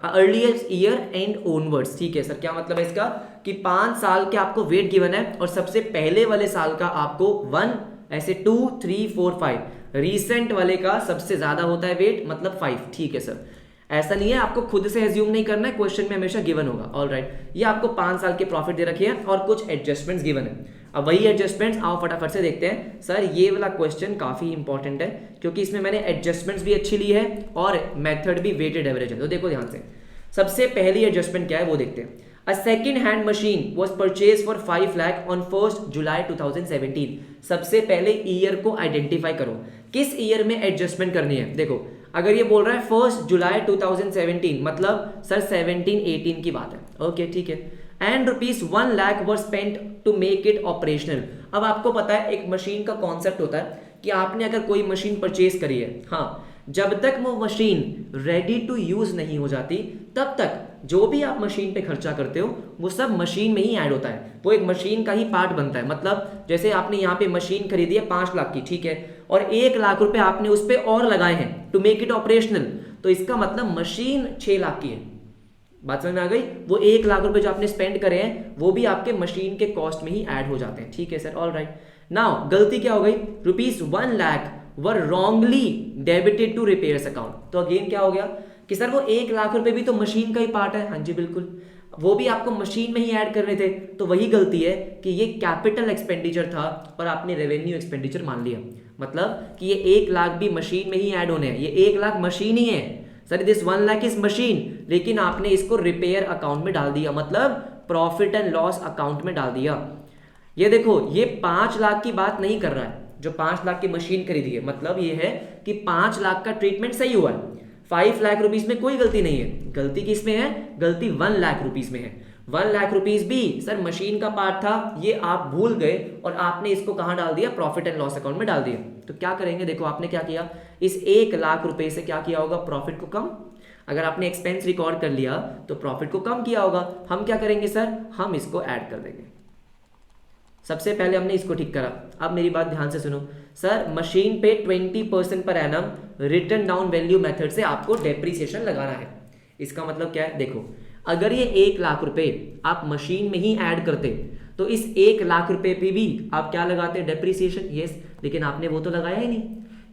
अर्लीस्ट ईयर एंड ओनवर्ड्स। ठीक है सर, क्या मतलब है इसका कि 5 साल के आपको वेट गिवन है और सबसे पहले वाले साल का आपको 1, ऐसे 2, 3, 4, 5, रीसेंट वाले का सबसे ज्यादा होता है वेट मतलब 5। ठीक है सर, ऐसा नहीं है, आपको खुद से एज्यूम नहीं करना है, क्वेश्चन में हमेशा गिवन होगा। ऑलराइट, ये आपको 5 साल के प्रॉफिट दे रखे हैं और कुछ एडजस्टमेंट्स गिवन है। अब वही एडजस्टमेंट्स आओ फटाफट से देखते हैं। सर ये वाला क्वेश्चन काफी इंपॉर्टेंट है क्योंकि इसमें मैंने एडजस्टमेंट्स भी अच्छी ली है और मेथड भी वेटेड एवरेज है। तो देखो ध्यान से, सबसे पहली एडजस्टमेंट क्या है वो देखते हैं। A second hand machine was purchased for 5 lakh on 1st July 2017। सबसे पहले ईयर को आइडेंटिफाई करो, किस ईयर में एडजस्टमेंट करनी है। देखो अगर ये बोल रहा है 1st जुलाई 2017 मतलब सर 17-18 की बात है। ओके ठीक है, and ₹1 lakh were spent to make it operational. अब आपको पता है एक मशीन का कॉन्सेप्ट होता है कि आपने अगर कोई मशीन परचेज करी है, हाँ, जब तक वो मशीन रेडी टू यूज नहीं हो जाती तब तक जो भी आप मशीन पे खर्चा करते हो वो सब मशीन में ही ऐड होता है, वो एक मशीन का ही पार्ट बनता है। मतलब जैसे आपने यहाँ पे मशीन खरीदी है 5 लाख की, ठीक है, और 1 लाख रुपए आपने उस पर और लगाए हैं टू मेक इट ऑपरेशनल, तो इसका मतलब मशीन 6 लाख की है। बात समझ में आ गई? वो 1 लाख रुपए जो आपने स्पेंड करे हैं वो भी आपके मशीन के कॉस्ट में ही ऐड हो जाते हैं। ठीक है सर, ऑल राइट। नाउ गलती क्या हो गई, ₹1 lakh were wrongly debited to repairs account. तो अगेन क्या हो गया कि सर वो 1 लाख रुपए भी तो मशीन का ही पार्ट है। हाँ जी बिल्कुल, वो भी आपको मशीन में ही ऐड करने थे, तो वही गलती है कि ये कैपिटल एक्सपेंडिचर था और आपने रेवेन्यू एक्सपेंडिचर मान लिया। मतलब कि ये 1 लाख भी मशीन में ही ऐड होने हैं, ये 1 लाख मशीन ही है sir, this 1 lakh is machine, लेकिन आपने इसको रिपेयर अकाउंट में डाल दिया, मतलब प्रॉफिट एंड लॉस अकाउंट में डाल दिया। ये देखो ये 5 लाख की बात नहीं कर रहा है जो 5 लाख की मशीन खरीदी है, मतलब ये है कि 5 लाख का ट्रीटमेंट सही हुआ है, 5 लाख रुपीज में कोई गलती नहीं है। गलती किस में है? गलती 1 लाख रुपीज में है। 1 लाख रुपीज भी सर मशीन का पार्ट था, ये आप भूल गए और आपने इसको कहां डाल दिया? प्रॉफिट एंड लॉस अकाउंट में डाल दिया। तो क्या करेंगे, देखो आपने क्या किया, इस 1 लाख रुपए से क्या किया होगा? प्रॉफिट को कम। अगर आपने एक्सपेंस रिकॉर्ड कर लिया तो प्रॉफिट को कम किया होगा। हम क्या करेंगे सर, हम इसको ऐड कर देंगे। सबसे पहले हमने इसको ठीक करा। अब मेरी बात ध्यान से सुनो सर, मशीन पे 20% per annum return down value method से आपको डेप्रिसिएशन लगाना है। इसका मतलब क्या है, देखो अगर ये 1 लाख रुपए आप मशीन में ही ऐड करते तो इस 1 लाख रुपए पे भी आप क्या लगाते? डेप्रिसिएशन। यस, लेकिन आपने वो तो लगाया ही नहीं।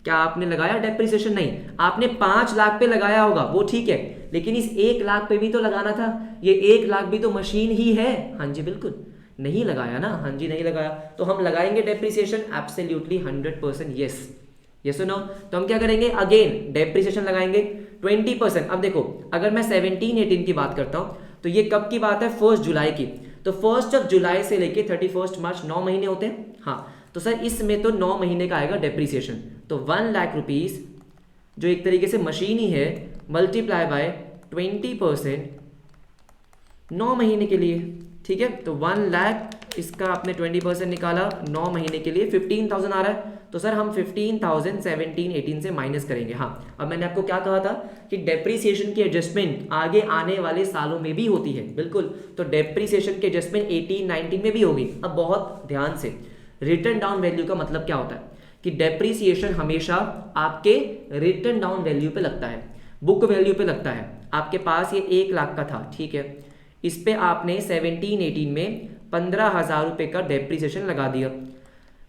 क्या आपने लगाया डेप्रिसिएशन? नहीं, आपने 5 लाख पे लगाया होगा, वो ठीक है, लेकिन इस 1 लाख पे भी तो लगाना था। ये 1 लाख भी तो मशीन ही है। हाँ जी बिल्कुल, नहीं लगाया ना, हाँ जी नहीं लगाया, तो हम लगाएंगे डेप्रिसिएशन एब्सोल्युटली 100% यस, यस और नो। तो हम क्या करेंगे, अगेन डेप्रिसिएशन लगाएंगे 20%। अब देखो अगर मैं 17-18 की बात करता हूँ तो ये कब की बात है, 1 जुलाई की। तो 1 जुलाई से लेके 31 मार्च 9 महीने होते हैं, हाँ। तो सर इसमें तो 9 महीने का आएगा डेप्रिसिएशन, तो 1 लाख रुपीज़ जो एक तरीके से मशीन ही है मल्टीप्लाई बाय 20% 9 महीने के लिए, ठीक है। तो 1 लाख इसका आपने 20% निकाला 9 महीने के लिए 15,000 आ रहा है। तो सर हम 15,000 17-18 से माइनस करेंगे। हाँ, अब मैंने आपको क्या कहा था कि डेप्रीसिएशन की एडजस्टमेंट आगे आने वाले सालों में भी होती है, बिल्कुल। तो डेप्रीसिएशन की एडजस्टमेंट 18-19 में भी होगी। अब बहुत ध्यान से, रिटर्न डाउन वैल्यू का मतलब क्या होता है कि डेप्रीसिएशन हमेशा आपके रिटर्न डाउन वैल्यू पे लगता है, बुक वैल्यू पे लगता है। आपके पास ये 1 लाख का था, ठीक है, इस पे आपने 17-18 में 15,000 रुपये का डेप्रीसिएशन लगा दिया।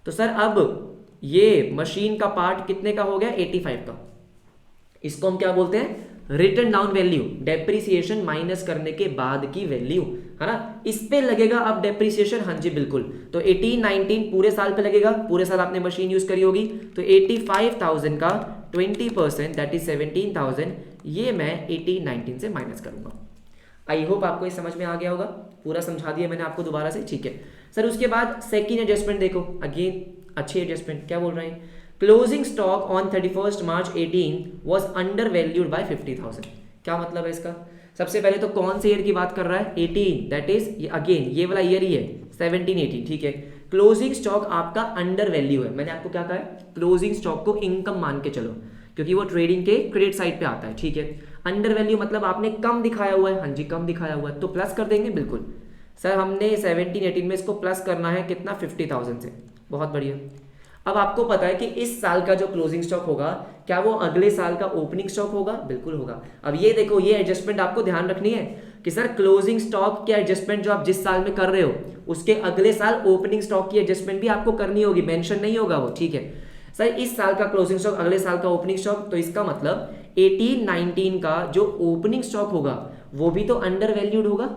तो सर अब ये मशीन का पार्ट कितने का हो गया, 85 का। इसको हम क्या बोलते हैं, return down value, depreciation minus करने के बाद की वैल्यू, है ना। इस पे लगेगा अब डेप्रीसिएशन, हाँ जी बिल्कुल। तो 18-19 पूरे साल पे लगेगा, पूरे साल आपने मशीन यूज करी होगी। तो 85,000 का 20% दैट इज 17,000, ये मैं 18-19 से माइनस करूंगा। आई होप आपको ये समझ में आ गया होगा, पूरा समझा दिया मैंने आपको दोबारा से, ठीक है। सर उसके बाद सेकेंड एडजस्टमेंट देखो, अगेन अच्छी एडजस्टमेंट, क्या बोल रहे हैं, closing stock on 31 March 18 was under valued bye 50,000। क्या मतलब है इसका, सबसे पहले तो कौन से ईयर की बात कर रहा है, 18, दैट इज अगेन ये वाला ईयर ही है 17-18, ठीक है। क्लोजिंग स्टॉक आपका अंडर वैल्यू है, मैंने आपको क्या कहा है, क्लोजिंग स्टॉक को इनकम मान के चलो, क्योंकि वो ट्रेडिंग के क्रेडिट साइड पे आता है, ठीक है। अंडर वैल्यू मतलब आपने कम दिखाया हुआ है, हाँ जी कम दिखाया हुआ है, तो प्लस कर देंगे, बिल्कुल। सर हमने 17-18 में इसको प्लस करना है कितना, 50,000 से, बहुत बढ़िया। अब आपको पता है कि इस साल का जो क्लोजिंग स्टॉक होगा, क्या वो अगले साल का ओपनिंग स्टॉक होगा, बिल्कुल होगा। अब ये देखो, ये एडजस्टमेंट आपको ध्यान रखनी है कि सर क्लोजिंग स्टॉक की एडजस्टमेंट जो आप जिस साल में कर रहे हो, उसके अगले साल ओपनिंग स्टॉक की एडजस्टमेंट भी आपको करनी होगी, मेंशन नहीं होगा वो, ठीक है। सर इस साल का क्लोजिंग स्टॉक, अगले साल का ओपनिंग स्टॉक, तो इसका मतलब 18-19 का जो ओपनिंग स्टॉक होगा वो भी तो अंडर वैल्यूड होगा।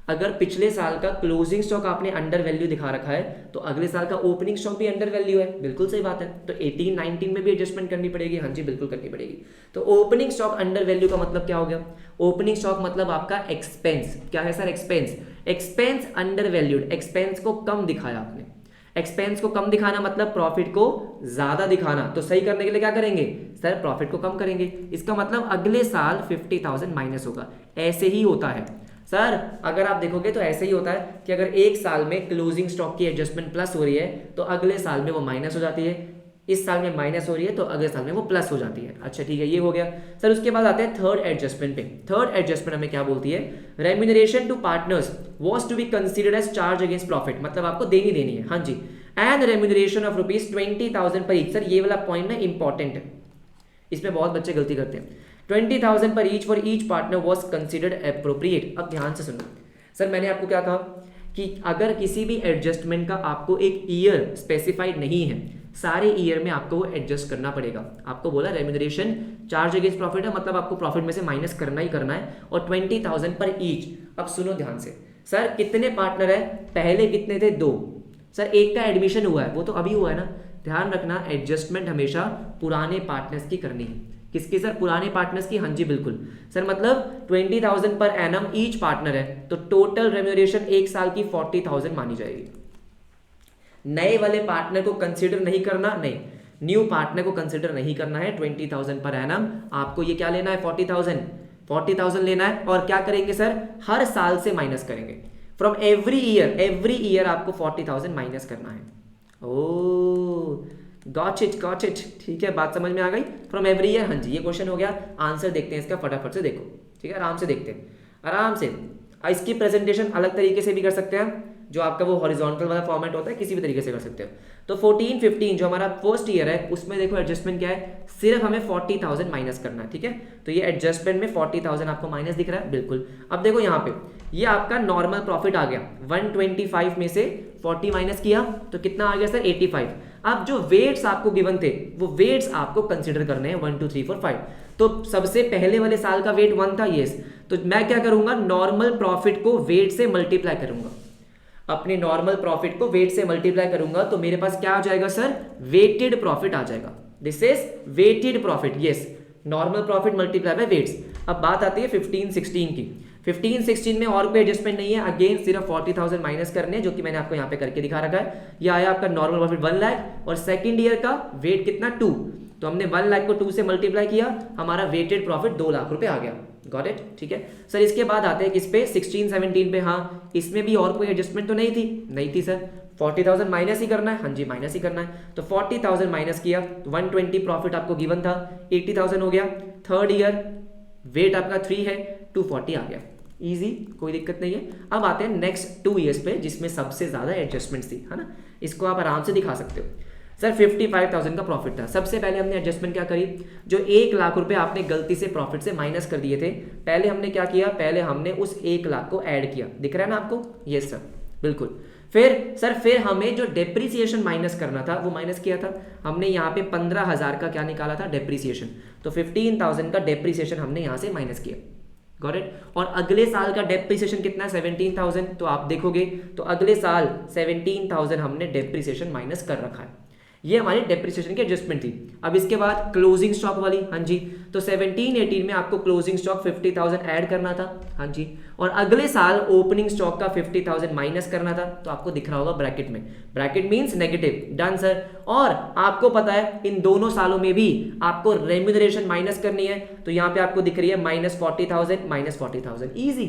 अगर पिछले साल का क्लोजिंग स्टॉक आपने अंडर वैल्यू दिखा रखा है, तो अगले साल का ओपनिंग स्टॉक भी अंडर वैल्यू है, बिल्कुल सही बात है। तो 18-19 में भी एडजस्टमेंट करनी पड़ेगी, हाँ जी बिल्कुल करनी पड़ेगी। तो ओपनिंग स्टॉक अंडर वैल्यू का मतलब क्या हो गया, ओपनिंग स्टॉक मतलब आपका एक्सपेंस, क्या है sir, expense, expense under valued, expense को कम दिखाया आपने। एक्सपेंस को कम दिखाना मतलब प्रॉफिट को ज्यादा दिखाना, तो सही करने के लिए क्या करेंगे सर, प्रॉफिट को कम करेंगे। इसका मतलब अगले साल 50,000 माइनस होगा, ऐसे ही होता है सर। अगर आप देखोगे तो ऐसे ही होता है कि अगर एक साल में क्लोजिंग स्टॉक की एडजस्टमेंट प्लस हो रही है तो अगले साल में वो माइनस हो जाती है, इस साल में माइनस हो रही है तो अगले साल में वो प्लस हो जाती है। अच्छा ठीक है, ये हो गया सर। उसके बाद आते हैं थर्ड एडजस्टमेंट पे। थर्ड एडजस्टमेंट हमें क्या बोलती है, remuneration to partners was to be considered as charge against profit, मतलब आपको देनी है, हाँ जी। एंड रेम्यूनरेशन ऑफ ₹20,000 पर ईच, सर ये वाला पॉइंट ना इंपॉर्टेंट है, इसमें बहुत बच्चे गलती करते हैं। 20,000 पर each for each partner was considered appropriate. अब ध्यान से सुनो सर, मैंने आपको क्या कहा कि अगर किसी भी एडजस्टमेंट का आपको एक ईयर स्पेसिफाइड नहीं है, सारे ईयर में आपको वो एडजस्ट करना पड़ेगा। आपको बोला रेम्यूनरेशन चार्ज अगेंस्ट प्रॉफिट है, मतलब आपको प्रॉफिट में से माइनस करना ही करना है, और 20,000 पर ईच। अब सुनो ध्यान से, सर कितने पार्टनर है, पहले कितने थे, 2। सर एक का एडमिशन हुआ है, वो तो अभी हुआ है ना। ध्यान रखना एडजस्टमेंट हमेशा पुराने पार्टनर्स की करनी है। किसकी सर, पुराने पार्टनर्स की, हाँ जी बिल्कुल सर। मतलब 20,000 पर एनम ईच पार्टनर है, तो टोटल रेम्यूनरेशन एक साल की 40,000 मानी जाएगी। नए वाले पार्टनर को कंसिडर नहीं करना, नहीं, न्यू पार्टनर को कंसिडर नहीं करना है। 20,000 पर एनम आपको ये क्या लेना है, 40,000 लेना है। और क्या करेंगे सर, हर साल से माइनस करेंगे, फ्रॉम एवरी ईयर आपको 40,000 माइनस करना है। ओ गॉट इट, ठीक है, बात समझ में आ गई। फ्रॉम एवरी ईयर, हाँ जी ये क्वेश्चन हो गया। आंसर देखते हैं इसका फटाफट से, देखो ठीक है, आराम से देखते हैं, आराम से। इसकी प्रेजेंटेशन अलग तरीके से भी कर सकते हैं, जो आपका वो हॉरिजॉन्टल वाला फॉर्मेट होता है, किसी भी तरीके से कर सकते हो। तो 14-15 जो हमारा फर्स्ट ईयर है, उसमें देखो एडजस्टमेंट क्या है, सिर्फ हमें 40,000 माइनस करना है, ठीक है। तो ये एडजस्टमेंट में 40,000 आपको माइनस दिख रहा है, बिल्कुल। अब देखो यहाँ पे ये आपका नॉर्मल प्रॉफिट आ गया, 125 में से 40 माइनस किया तो कितना आ गया सर, 85। अब जो वेट्स आपको गिवन थे, वो वेट्स आपको कंसिडर करने हैं, 1 2 3 4 5। तो सबसे पहले वाले साल का वेट 1 था, यस, तो मैं क्या करूंगा, नॉर्मल प्रॉफिट को वेट से मल्टीप्लाई करूंगा। अपने नॉर्मल प्रॉफिट को वेट से मल्टीप्लाई करूंगा तो मेरे पास क्या आ जाएगा सर, वेटेड प्रॉफिट आ जाएगा। This is weighted profit, yes, normal profit multiply by weights. अब बात आती है 15-16 की। 15-16 में और कोई एडजस्टमेंट नहीं है, अगेन सिर्फ 40,000 माइनस करने, जो कि मैंने आपको यहाँ पे करके दिखा रखा है। ये आया आपका नॉर्मल प्रॉफिट 1 लाख और सेकंड ईयर का वेट कितना 2, तो हमने 1 लाख को 2 से मल्टीप्लाई किया, हमारा वेटेड प्रॉफिट 2 लाख रुपए आ गया। गॉट इट, ठीक है सर। इसके बाद आते हैं किस पे, 16-17 पे। हाँ, इसमें भी और कोई एडजस्टमेंट तो नहीं थी सर, 40,000 माइनस ही करना है। हाँ जी, माइनस ही करना है, तो 40,000 माइनस किया, 120 प्रॉफिट आपको गिवन था, 80,000 हो गया। थर्ड ईयर वेट आपका 3 है, 240 आ गया, इजी, कोई दिक्कत नहीं है। अब आते हैं नेक्स्ट 2 ईयर्स पे, जिसमें सबसे ज्यादा एडजस्टमेंट्स थी, है ना। इसको आप आराम से दिखा सकते हो। सर 55,000 का प्रॉफिट था। सबसे पहले हमने एडजस्टमेंट क्या करी, जो 1 लाख रुपए आपने गलती से प्रॉफिट से माइनस कर दिए थे, पहले हमने क्या किया, पहले हमने उस 1 लाख को ऐड किया। दिख रहा है ना आपको, यस सर, बिल्कुल। फिर हमें जो डेप्रीसिएशन माइनस करना था वो माइनस किया था हमने। यहाँ पे 15,000 का क्या निकाला था, डेप्रीसिएशन, तो 15,000 का डेप्रीसिएशन हमने यहाँ से माइनस किया। Got it. और अगले साल का डेप्रीसिएशन कितना है, 17,000, तो आप देखोगे तो अगले साल 17,000 हमने डेप्रीसिएशन माइनस कर रखा है। ये हमारी डेप्रिसिएशन की एडजस्टमेंट थी। अब इसके बाद क्लोजिंग स्टॉक वाली, हाँ जी, तो 17-18 में आपको क्लोजिंग स्टॉक 50,000 ऐड करना था, हाँ जी, और अगले साल ओपनिंग स्टॉक का 50,000 माइनस करना था। तो आपको दिख रहा होगा ब्रैकेट में, bracket means negative, done sir. और आपको पता है इन दोनों सालों में भी आपको रेम्यूनरेशन माइनस करनी है, तो यहाँ पे आपको दिख रही है -40,000, -40,000, ईजी,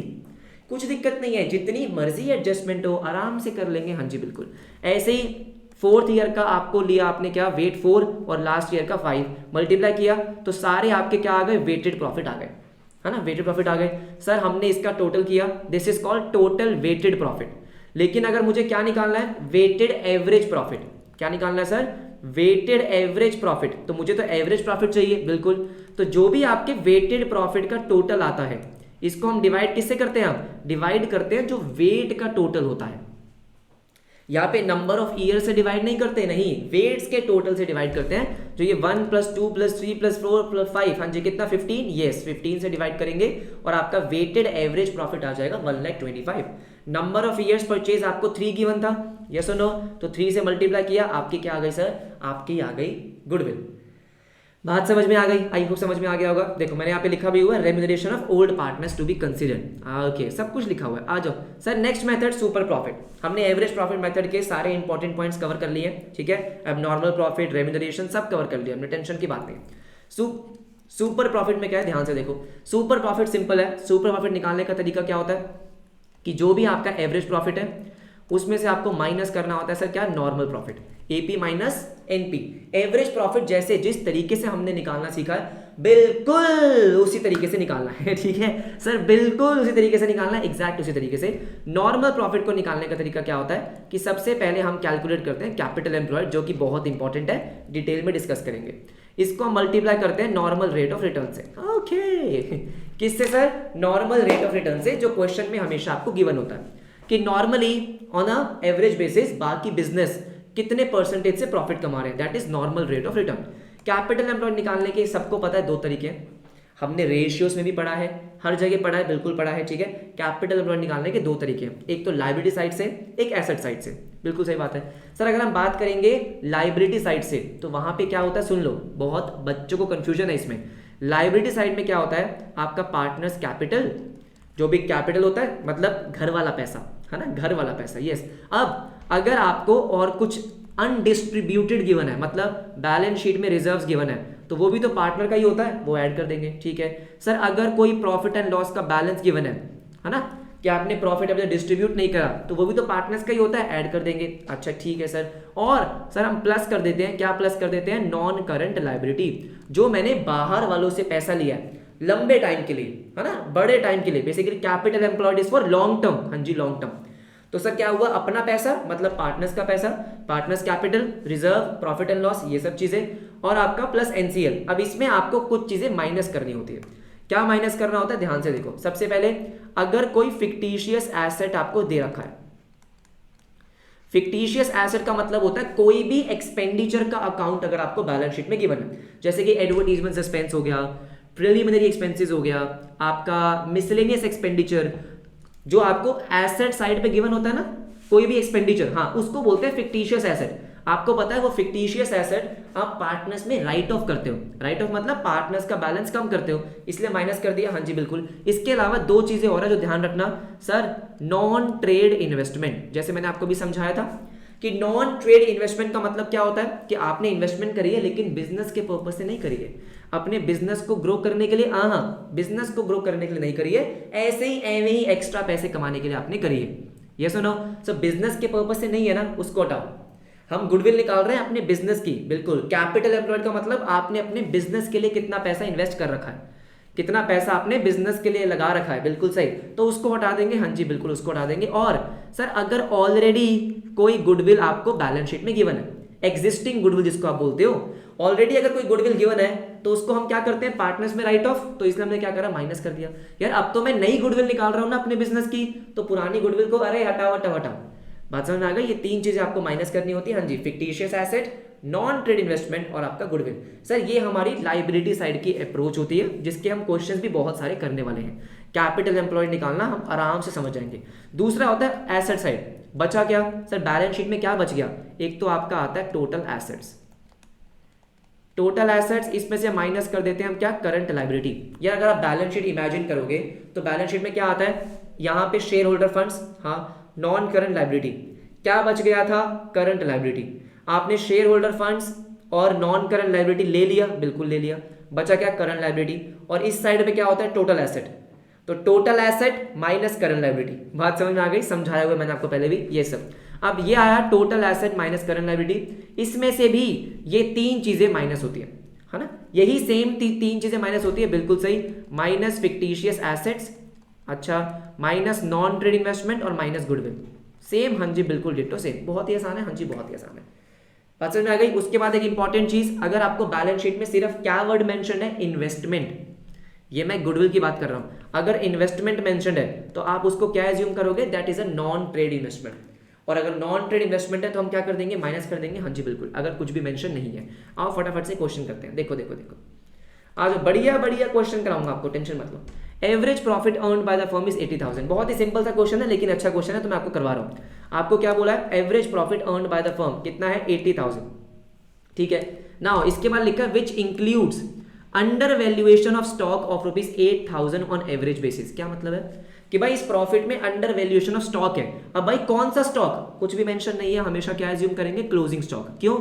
कुछ दिक्कत नहीं है, जितनी मर्जी एडजस्टमेंट हो आराम से कर लेंगे। हाँ जी, बिल्कुल। ऐसे ही फोर्थ ईयर का आपको लिया आपने क्या, वेट 4 और लास्ट ईयर का 5 मल्टीप्लाई किया, तो सारे आपके क्या आ गए, वेटेड प्रॉफिट आ गए, है ना, वेटेड प्रॉफिट आ गए। सर हमने इसका टोटल किया, this is called total weighted profit. लेकिन अगर मुझे क्या निकालना है, वेटेड एवरेज प्रॉफिट, क्या निकालना है सर, वेटेड एवरेज प्रॉफिट, तो मुझे तो एवरेज प्रॉफिट चाहिए, बिल्कुल। तो जो भी आपके वेटेड प्रॉफिट का टोटल आता है, इसको हम डिवाइड किससे करते हैं, हम डिवाइड करते हैं जो वेट का टोटल होता है। यहाँ पे नंबर ऑफ ईयर से डिवाइड नहीं करते, नहीं, वेट्स के टोटल से डिवाइड करते हैं। जो ये 1 + 2 + 3 + 4 + 5, हाँ जी, कितना 15, यस, 15 से डिवाइड करेंगे और आपका वेटेड एवरेज प्रॉफिट आ जाएगा 1,25,000। नंबर ऑफ ईयर्स परचेज आपको 3 गिवन था, यस और नो, तो 3 से मल्टीप्लाई किया, आपकी क्या आ गई सर, आपकी आ गई गुडविल। बात समझ में आ गई, आई होप समझ में आ गया होगा। देखो मैंने यहाँ पे लिखा भी हुआ है, remuneration of old partners to be considered, okay, सब कुछ लिखा हुआ है। आ जाओ sir, next method super profit. हमने एवरेज प्रॉफिट मेथड के सारे इंपॉर्टेंट पॉइंट्स कवर कर लिए, ठीक है। अब नॉर्मल प्रॉफिट, रेम्यूनरेशन सब कवर कर लिया हमने, टेंशन की बात नहीं। सुपर प्रॉफिट में क्या है, ध्यान से देखो। सुपर प्रॉफिट सिंपल है। सुपर प्रॉफिट निकालने का तरीका क्या होता है कि जो भी आपका एवरेज प्रॉफिट है उसमें से आपको माइनस करना होता है सर क्या, normal profit, AP minus NP. Average profit जैसे जिस तरीके से हमने निकालना सीखा है, बिल्कुल उसी तरीके से निकालना है, ठीक है सर, बिल्कुल उसी तरीके से निकालना है, एग्जैक्ट उसी तरीके से। नॉर्मल प्रॉफिट को निकालने का तरीका क्या होता है कि सबसे पहले हम कैलकुलेट करते हैं कैपिटल एम्प्लॉयड, जो कि बहुत इंपॉर्टेंट है, डिटेल में डिस्कस करेंगे। इसको हम मल्टीप्लाई करते हैं नॉर्मल रेट ऑफ रिटर्न से, ओके, किससे sir, normal rate of return से, जो क्वेश्चन में हमेशा आपको गिवन होता है कि normally on a average basis बाकी बिजनेस कितने परसेंटेज से प्रॉफिट कमा रहे हैं, that is normal rate of return. Capital employed निकालने के सबको पता है 2 तरीके हैं, हमने रेशियोज में भी पढ़ा है, हर जगह पढ़ा है, बिल्कुल पढ़ा है, ठीक है। कैपिटल एम्प्लॉयड निकालने के 2 तरीके हैं, एक तो लायबिलिटी साइड से, एक एसेट साइड से, बिल्कुल सही बात है सर। अगर हम बात करेंगे लायबिलिटी साइड से, तो वहां पे क्या होता है, सुन लो, बहुत बच्चों को कंफ्यूजन है इसमें। लायबिलिटी साइड में क्या होता है, आपका पार्टनर्स कैपिटल, जो भी कैपिटल होता है मतलब घर वाला पैसा, है ना, घर वाला पैसा, यस। अब अगर आपको और कुछ अनडिस्ट्रीब्यूटेड गिवन है, मतलब बैलेंस शीट में रिजर्व्स गिवन है, तो वो भी तो पार्टनर का ही होता है, वो ऐड कर देंगे, ठीक है सर। अगर कोई प्रॉफिट एंड लॉस का बैलेंस गिवन है ना, कि आपने प्रॉफिट अपने डिस्ट्रीब्यूट नहीं करा, तो वो भी तो पार्टनर्स का ही होता है, ऐड कर देंगे, अच्छा ठीक है सर। और सर हम प्लस कर देते हैं, क्या प्लस कर देते हैं, नॉन करंट लायबिलिटी, जो मैंने बाहर वालों से पैसा लिया है लंबे टाइम के लिए, है ना, बड़े टाइम के लिए, basically capital employed is for long term, हाँ जी, लॉन्ग टर्म। तो सर क्या हुआ, अपना पैसा मतलब पार्टनर्स का पैसा, partners capital, reserve, profit and loss, ये सब चीजें, और आपका प्लस एनसीएल। अब इसमें आपको कुछ चीजें माइनस करनी होती है। क्या माइनस करना होता है, ध्यान से देखो। सबसे पहले अगर कोई फिक्टिशियस एसेट आपको दे रखा है, फिक्टिशियस एसेट का मतलब होता है कोई भी एक्सपेंडिचर का अकाउंट अगर आपको बैलेंस शीट में गिवन है, जैसे कि एडवर्टीजमेंट एक्सपेंस हो गया, प्रिलिमिनरी एक्सपेंसेस हो गया, आपका मिसलेनियस एक्सपेंडिचर, जो आपको एसेट साइड पे गिवन होता है ना, कोई भी एक्सपेंडिचर, हाँ उसको बोलते हैं फिक्टिशियस एसेट। आपको पता है वो फिक्टिशियस एसेट आप पार्टनर्स में राइट ऑफ करते हो, राइट ऑफ मतलब पार्टनर्स का बैलेंस कम करते हो, इसलिए माइनस कर दिया। हाँ जी बिल्कुल। इसके अलावा दो चीजें और है जो ध्यान रखना सर, नॉन ट्रेड इन्वेस्टमेंट, जैसे मैंने आपको भी समझाया था कि नॉन ट्रेड इन्वेस्टमेंट का मतलब क्या होता है कि आपने इन्वेस्टमेंट करी है लेकिन बिजनेस के पर्पज से नहीं करी है, अपने बिजनेस को ग्रो करने के लिए, हाँ बिजनेस को ग्रो करने के लिए नहीं करी है, ऐसे ही एवं ही एक्स्ट्रा पैसे कमाने के लिए आपने करी है। ये सुनो, सब बिजनेस के पर्पज से नहीं है ना, उसको हटाओ। हम गुडविल निकाल रहे हैं अपने बिजनेस की, बिल्कुल। कैपिटल एम्प्लॉयड का मतलब आपने अपने बिजनेस के लिए कितना पैसा इन्वेस्ट कर रखा है, कितना पैसा आपने बिजनेस के लिए लगा रखा है, बिल्कुल सही, तो उसको हटा देंगे। हाँ जी बिल्कुल उसको हटा देंगे। और सर अगर ऑलरेडी कोई गुडविल आपको बैलेंस शीट में गिवन है, एग्जिस्टिंग गुडविल जिसको आप बोलते हो, ऑलरेडी अगर कोई गुडविल गिवन है तो उसको हम क्या करते हैं, पार्टनर्स में राइट ऑफ, तो इसलिए हमने क्या करा, माइनस कर दिया। यार अब तो मैं नई गुडविल निकाल रहा हूं ना अपने बिजनेस की, तो पुरानी गुडविल को अरे हटाओ हटाओ हटाओ। बात समझ में आ गई? ये तीन चीजें आपको माइनस करनी होती है। हाँ जी, fictitious asset, non trade investment और आपका गुडविल। सर ये हमारी लाइबिलिटी साइड की अप्रोच होती है जिसके हम क्वेश्चंस भी बहुत सारे करने वाले हैं। कैपिटल एम्प्लॉयड निकालना हम आराम से समझ जाएंगे। दूसरा होता है एसेट साइड। बचा क्या सर, बैलेंस शीट में क्या बच गया, एक तो आपका आता है टोटल एसेट्स, टोटल एसेट्स, इसमें से माइनस कर देते हैं हम क्या, करंट लाइबिलिटी। या अगर आप बैलेंस शीट इमेजिन करोगे तो बैलेंस शीट में क्या आता है, यहाँ पे शेयर होल्डर फंड्स, हाँ नॉन करंट लाइबिलिटी, क्या बच गया था, करंट लाइबिलिटी। आपने शेयर होल्डर फंड्स और नॉन करंट लाइबिलिटी ले लिया, बिल्कुल ले लिया, बचा क्या, करंट लाइबिलिटी। और इस साइड पे क्या होता है, टोटल एसेट, तो total asset minus current liability. बात समझ में आ गई, समझाया हुआ मैंने आपको पहले भी ये सब। अब ये आया total asset minus current liability, इसमें से भी ये तीन चीजें माइनस होती है ना, यही सेम तीन चीजें माइनस होती है, बिल्कुल सही। माइनस फिक्टिशियस एसेट्स, अच्छा माइनस नॉन ट्रेड इन्वेस्टमेंट और माइनस गुडविल, सेम। हाँ जी बिल्कुल डिट्टो सेम, बहुत ही आसान है। हाँ जी बहुत ही आसान है, बात समझ में आ गई। उसके बाद एक इंपॉर्टेंट चीज, अगर आपको बैलेंस शीट में सिर्फ क्या वर्ड मेंशन है, इन्वेस्टमेंट, ये मैं गुडविल की बात कर रहा हूं, अगर इन्वेस्टमेंट मेंशन है तो आप उसको क्या एज्यूम करोगे, that is a non trade investment. और अगर नॉन ट्रेड इन्वेस्टमेंट है तो हम क्या कर देंगे, माइनस कर देंगे। हाँ जी बिल्कुल, अगर कुछ भी मेंशन नहीं है। आओ फटाफट से क्वेश्चन करते हैं, देखो देखो देखो, आज बढ़िया बढ़िया क्वेश्चन कराऊंगा आपको, टेंशन मत लो। Average profit earned by the firm is 80,000, बहुत ही सिंपल सा क्वेश्चन है लेकिन अच्छा क्वेश्चन है तो मैं आपको करवा रहा हूँ। आपको क्या बोला है, average profit earned by the firm कितना है, 80,000, ठीक है। नाउ इसके बाद लिखा है which includes under valuation of stock of rupees 8,000 on average basis. क्या मतलब है कि भाई इस प्रॉफिट में अंडर वैल्यूएशन ऑफ स्टॉक है। अब भाई कौन सा स्टॉक, कुछ भी मेंशन नहीं है, हमेशा क्या एज्यूम करेंगे, क्लोजिंग स्टॉक। क्यों,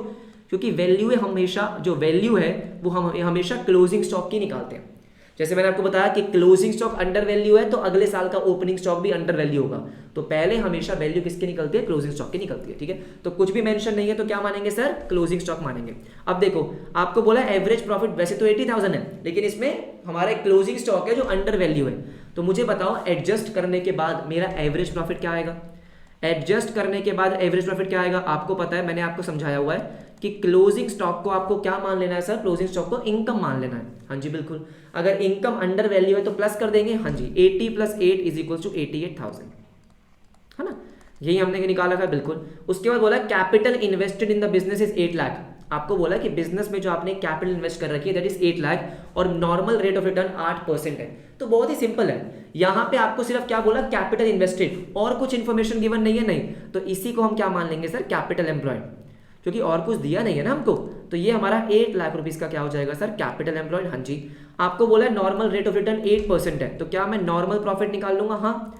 क्योंकि वैल्यू है हमेशा, जो वैल्यू है वो हम हमेशा क्लोजिंग स्टॉक की निकालते हैं। जैसे मैंने आपको बताया कि क्लोजिंग स्टॉक अंडर वैल्यू है तो अगले साल का ओपनिंग स्टॉक भी अंडर वैल्यू होगा, तो पहले हमेशा वैल्यू किसकी निकलती है, क्लोजिंग स्टॉक की निकलती है, ठीक है। तो कुछ भी मेंशन नहीं है तो क्या मानेंगे सर, क्लोजिंग स्टॉक मानेंगे। अब देखो आपको बोला एवरेज प्रॉफिट वैसे तो 80,000 है लेकिन इसमें हमारा क्लोजिंग स्टॉक है जो अंडर वैल्यू है, तो मुझे बताओ एडजस्ट करने के बाद मेरा एवरेज प्रॉफिट क्या आएगा। एडजस्ट करने के बाद एवरेज प्रॉफिट क्या आएगा, आपको पता है मैंने आपको समझाया हुआ है कि क्लोजिंग स्टॉक को आपको क्या मान लेना है सर, क्लोजिंग स्टॉक को इनकम मान लेना है। हाँ जी बिल्कुल, अगर इनकम अंडर वैल्यू है तो प्लस कर देंगे। हाँ जी 80 + 8 इज इक्वल टू 88,000, है ना, यही हमने निकाला था बिल्कुल। उसके बाद बोला capital invested in the business is 8 lakh. आपको बोला कि बिजनेस में जो आपने कैपिटल इन्वेस्ट कर रखी है दैट इज 8 लाख और नॉर्मल रेट ऑफ रिटर्न 8% है। तो बहुत ही सिंपल है, यहां पे आपको सिर्फ क्या बोला, कैपिटल इन्वेस्टेड, और कुछ इंफॉर्मेशन गिवन नहीं है, नहीं, तो इसी को हम क्या मान लेंगे सर, कैपिटल एम्प्लॉयड, क्योंकि और कुछ दिया नहीं है ना हमको। तो ये हमारा 8 लाख रुपीस का क्या हो जाएगा सर, कैपिटल एम्प्लॉयड। हाँ जी, आपको बोला है नॉर्मल रेट ऑफ रिटर्न 8% है, तो क्या मैं नॉर्मल प्रॉफिट निकाल लूंगा, हाँ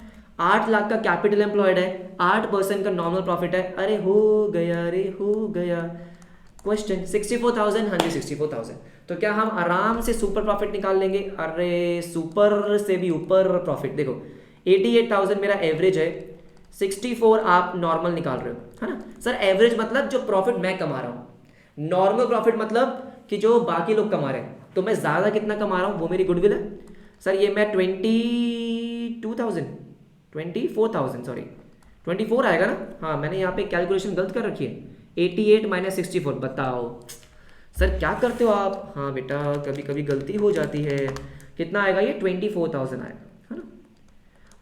8 लाख का कैपिटल एम्प्लॉयड है, 8% का नॉर्मल प्रॉफिट है, अरे हो गया रे हो गया। क्वेश्चन 64,000, हाँ जी 64,000, तो क्या हम आराम से सुपर प्रॉफिट निकाल लेंगे, अरे सुपर से भी ऊपर प्रॉफिट। देखो 88,000 मेरा एवरेज है, 64 आप नॉर्मल निकाल रहे हो, है ना सर। एवरेज मतलब जो प्रॉफिट मैं कमा रहा हूं, नॉर्मल प्रॉफिट मतलब कि जो बाकी लोग कमा रहे हैं, तो मैं ज्यादा कितना कमा रहा हूं वो मेरी गुडविल है सर। ये मैं 24,000 सॉरी 24 आएगा ना, हाँ मैंने यहाँ पे कैलकुलेशन गलत कर रखी है, 88 - 64, बताओ सर क्या करते हो आप। हाँ बेटा कभी कभी गलती हो जाती है, कितना आएगा ये, 24,000 आएगा, है ना।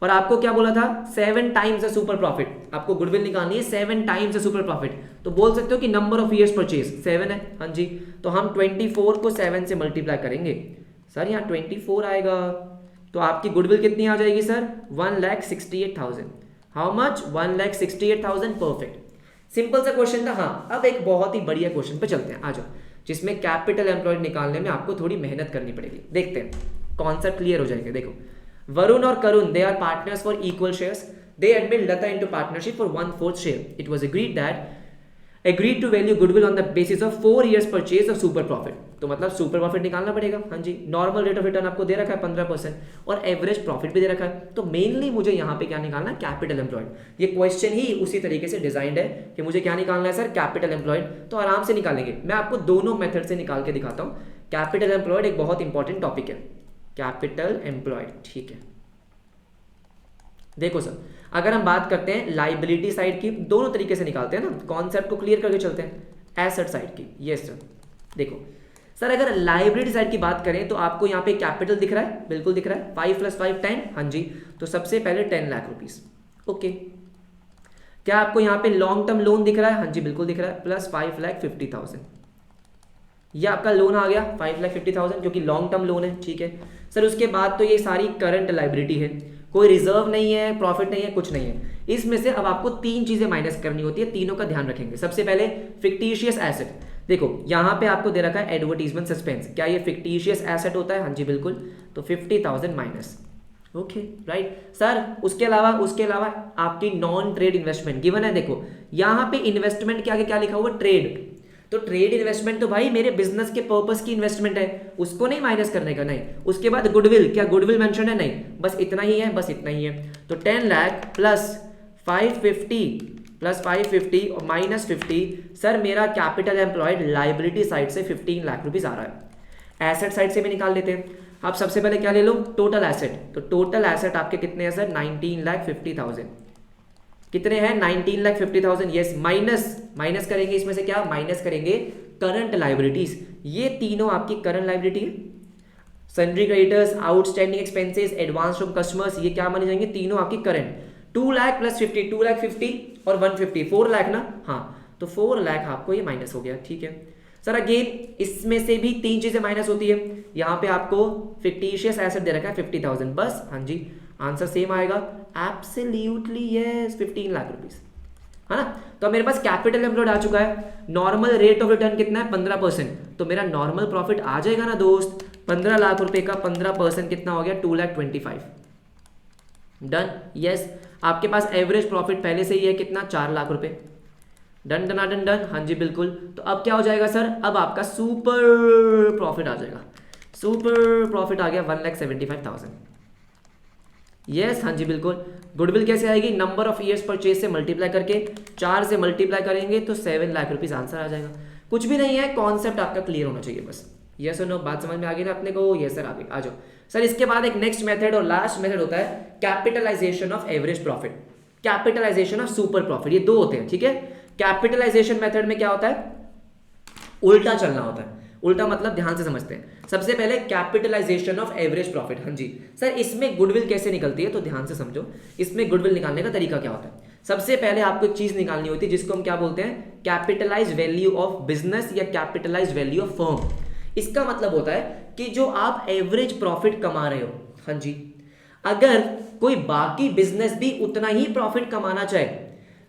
और आपको क्या बोला था, 7 टाइम्स सुपर प्रॉफिट, आपको गुडविल निकालनी है 7 टाइम्स सुपर प्रॉफिट, तो बोल सकते हो कि नंबर ऑफ ईयर्स परचेज 7 है। हाँ जी, तो हम 24 को 7 से मल्टीप्लाई करेंगे सर, यहाँ 24 आएगा, तो आपकी गुडविल कितनी आ जाएगी sir, 1,68,000। How much 1,68,000 perfect. Simple सा क्वेश्चन था। हाँ, अब एक बहुत ही बढ़िया क्वेश्चन पे चलते हैं, आ जाओ, जिसमें कैपिटल एम्प्लॉयड निकालने में आपको थोड़ी मेहनत करनी पड़ेगी। देखते हैं, कॉन्सेप्ट क्लियर हो जाएगा। देखो, वरुण और Karun, they are partners for equal shares, they admit Lata into partnership for 1/4 share. It was agreed to value goodwill on the basis of 4 years purchase of super profit। तो मतलब सुपर प्रॉफिट निकालना पड़ेगा। हाँ जी, normal rate of return आपको दे रखा है 15% और average profit भी दे रखा है। तो मेनली मुझे यहाँ पे क्या निकालना है, कैपिटल एम्प्लॉयड। ये क्वेश्चन ही उसी तरीके से डिजाइंड है कि मुझे क्या निकालना है सर, कैपिटल एम्प्लॉयड। तो आराम से निकालेंगे, मैं आपको दोनों मेथड से निकाल के दिखाता हूँ। कैपिटल एम्प्लॉयड एक बहुत इंपॉर्टेंट टॉपिक है, कैपिटल एम्प्लॉयड, ठीक है। देखो सर, अगर हम बात करते हैं लाइबिलिटी साइड की, दोनों तरीके से निकालते हैं ना, कॉन्सेप्ट को क्लियर करके चलते हैं। एसेट साइड की, यस सर। देखो सर, अगर लाइबिलिटी साइड की बात करें तो आपको यहाँ पे कैपिटल दिख रहा है, बिल्कुल दिख रहा है, 5 + 5 10। हाँ जी, तो सबसे पहले 10 लाख रुपीस। ओके, क्या आपको यहाँ पे लॉन्ग टर्म लोन दिख रहा है? हाँ जी, बिल्कुल दिख रहा है, प्लस 5,50,000। ये आपका लोन आ गया 5,50,000, क्योंकि लॉन्ग टर्म लोन है, ठीक है सर। उसके बाद तो ये सारी करंट लाइबिलिटी है, कोई रिजर्व नहीं है, प्रॉफिट नहीं है, कुछ नहीं है। इसमें से अब आपको 3 चीजें माइनस करनी होती है, तीनों का ध्यान रखेंगे। सबसे पहले फिक्टिशियस एसेट। देखो यहाँ पे आपको दे रखा है एडवर्टीजमेंट सस्पेंस, क्या ये फिक्टिशियस एसेट होता है? हाँ जी बिल्कुल, तो 50,000 माइनस। Okay right sir. उसके अलावा आपकी नॉन ट्रेड इन्वेस्टमेंट गिवन है। देखो यहाँ पे इन्वेस्टमेंट के आगे क्या लिखा हुआ, ट्रेड। तो ट्रेड इन्वेस्टमेंट तो भाई मेरे बिजनेस के पर्पस की इन्वेस्टमेंट है, उसको नहीं माइनस करने का, नहीं। उसके बाद गुडविल, क्या गुडविल मेंशन है? नहीं, बस इतना ही है, बस इतना ही है। तो 10 लाख प्लस 550 और माइनस 50, सर मेरा कैपिटल एम्प्लॉयड लाइबिलिटी साइड से 15 लाख रुपीज आ रहा है। एसेट साइड से भी निकाल लेते हैं। आप सबसे पहले क्या ले लो, टोटल एसेट। तो टोटल एसेट आपके कितने हैं सर? 19,50,000। कितने हैं? 19,50,000। यस, माइनस करेंगे इसमें से, क्या माइनस करेंगे? Current liabilities. ये तीनों आपकी करंट लाइबिलिटी है। Sundry creditors, outstanding expenses, advance from customers, ये क्या माने जाएंगे? तीनों आपकी करंट। 2 लाख प्लस 50, 2 लाख 50 और 150, 4 लाख ना। हाँ, तो 4 लाख आपको ये माइनस हो गया, ठीक है सर। अगेन इसमें से भी 3 चीजें माइनस होती है। यहाँ पे आपको फिक्टिशियस एसेट दे रखा है 50,000, बस। हाँ जी, आंसर सेम आएगा, एब्सोल्युटली यस, 15 लाख रुपीस, है ना। तो मेरे पास कैपिटल एम्प्लॉयड आ चुका है। नॉर्मल रेट ऑफ रिटर्न कितना है? 15%। तो मेरा नॉर्मल प्रॉफिट आ जाएगा ना दोस्त, 15 लाख रुपए का 15% कितना हो गया? 2,25,000। Done, yes. आपके पास एवरेज प्रॉफिट पहले से ही है कितना? 4 लाख रुपए। डन डन डन डन, हाँ जी बिल्कुल। तो अब क्या हो जाएगा सर? अब आपका सुपर प्रॉफिट आ जाएगा। सुपर प्रॉफिट आ गया 1,75,000। यस, हाँ जी बिल्कुल। गुडविल कैसे आएगी? नंबर ऑफ ईयर्स परचेज से मल्टीप्लाई करके, 4 से मल्टीप्लाई करेंगे तो 7 लाख रुपीज आंसर आ जाएगा। कुछ भी नहीं है, कॉन्सेप्ट आपका क्लियर होना चाहिए बस। यस और नो, बात समझ में आ गई ना अपने को? यस सर, आ जाओ सर। इसके बाद एक नेक्स्ट मेथड और लास्ट मेथड होता है capitalization of average profit, capitalization of super profit. ये 2 होते हैं, ठीक है। कैपिटलाइजेशन मेथड में क्या होता है? उल्टा चलना होता है। उल्टा मतलब ध्यान से समझते हैं। सबसे पहले कैपिटलाइजेशन ऑफ एवरेज प्रॉफिट। हाँ जी सर, इसमें गुडविल कैसे निकलती है? तो ध्यान से समझो, इसमें गुडविल निकालने का तरीका क्या होता है। सबसे पहले आपको एक चीज निकालनी होती है जिसको हम क्या बोलते हैं? कैपिटलाइज वैल्यू ऑफ बिजनेस या कैपिटलाइज वैल्यू ऑफ फर्म। इसका मतलब होता है कि जो आप एवरेज प्रॉफिट कमा रहे हो, हाँ जी, अगर कोई बाकी बिजनेस भी उतना ही प्रॉफिट कमाना चाहे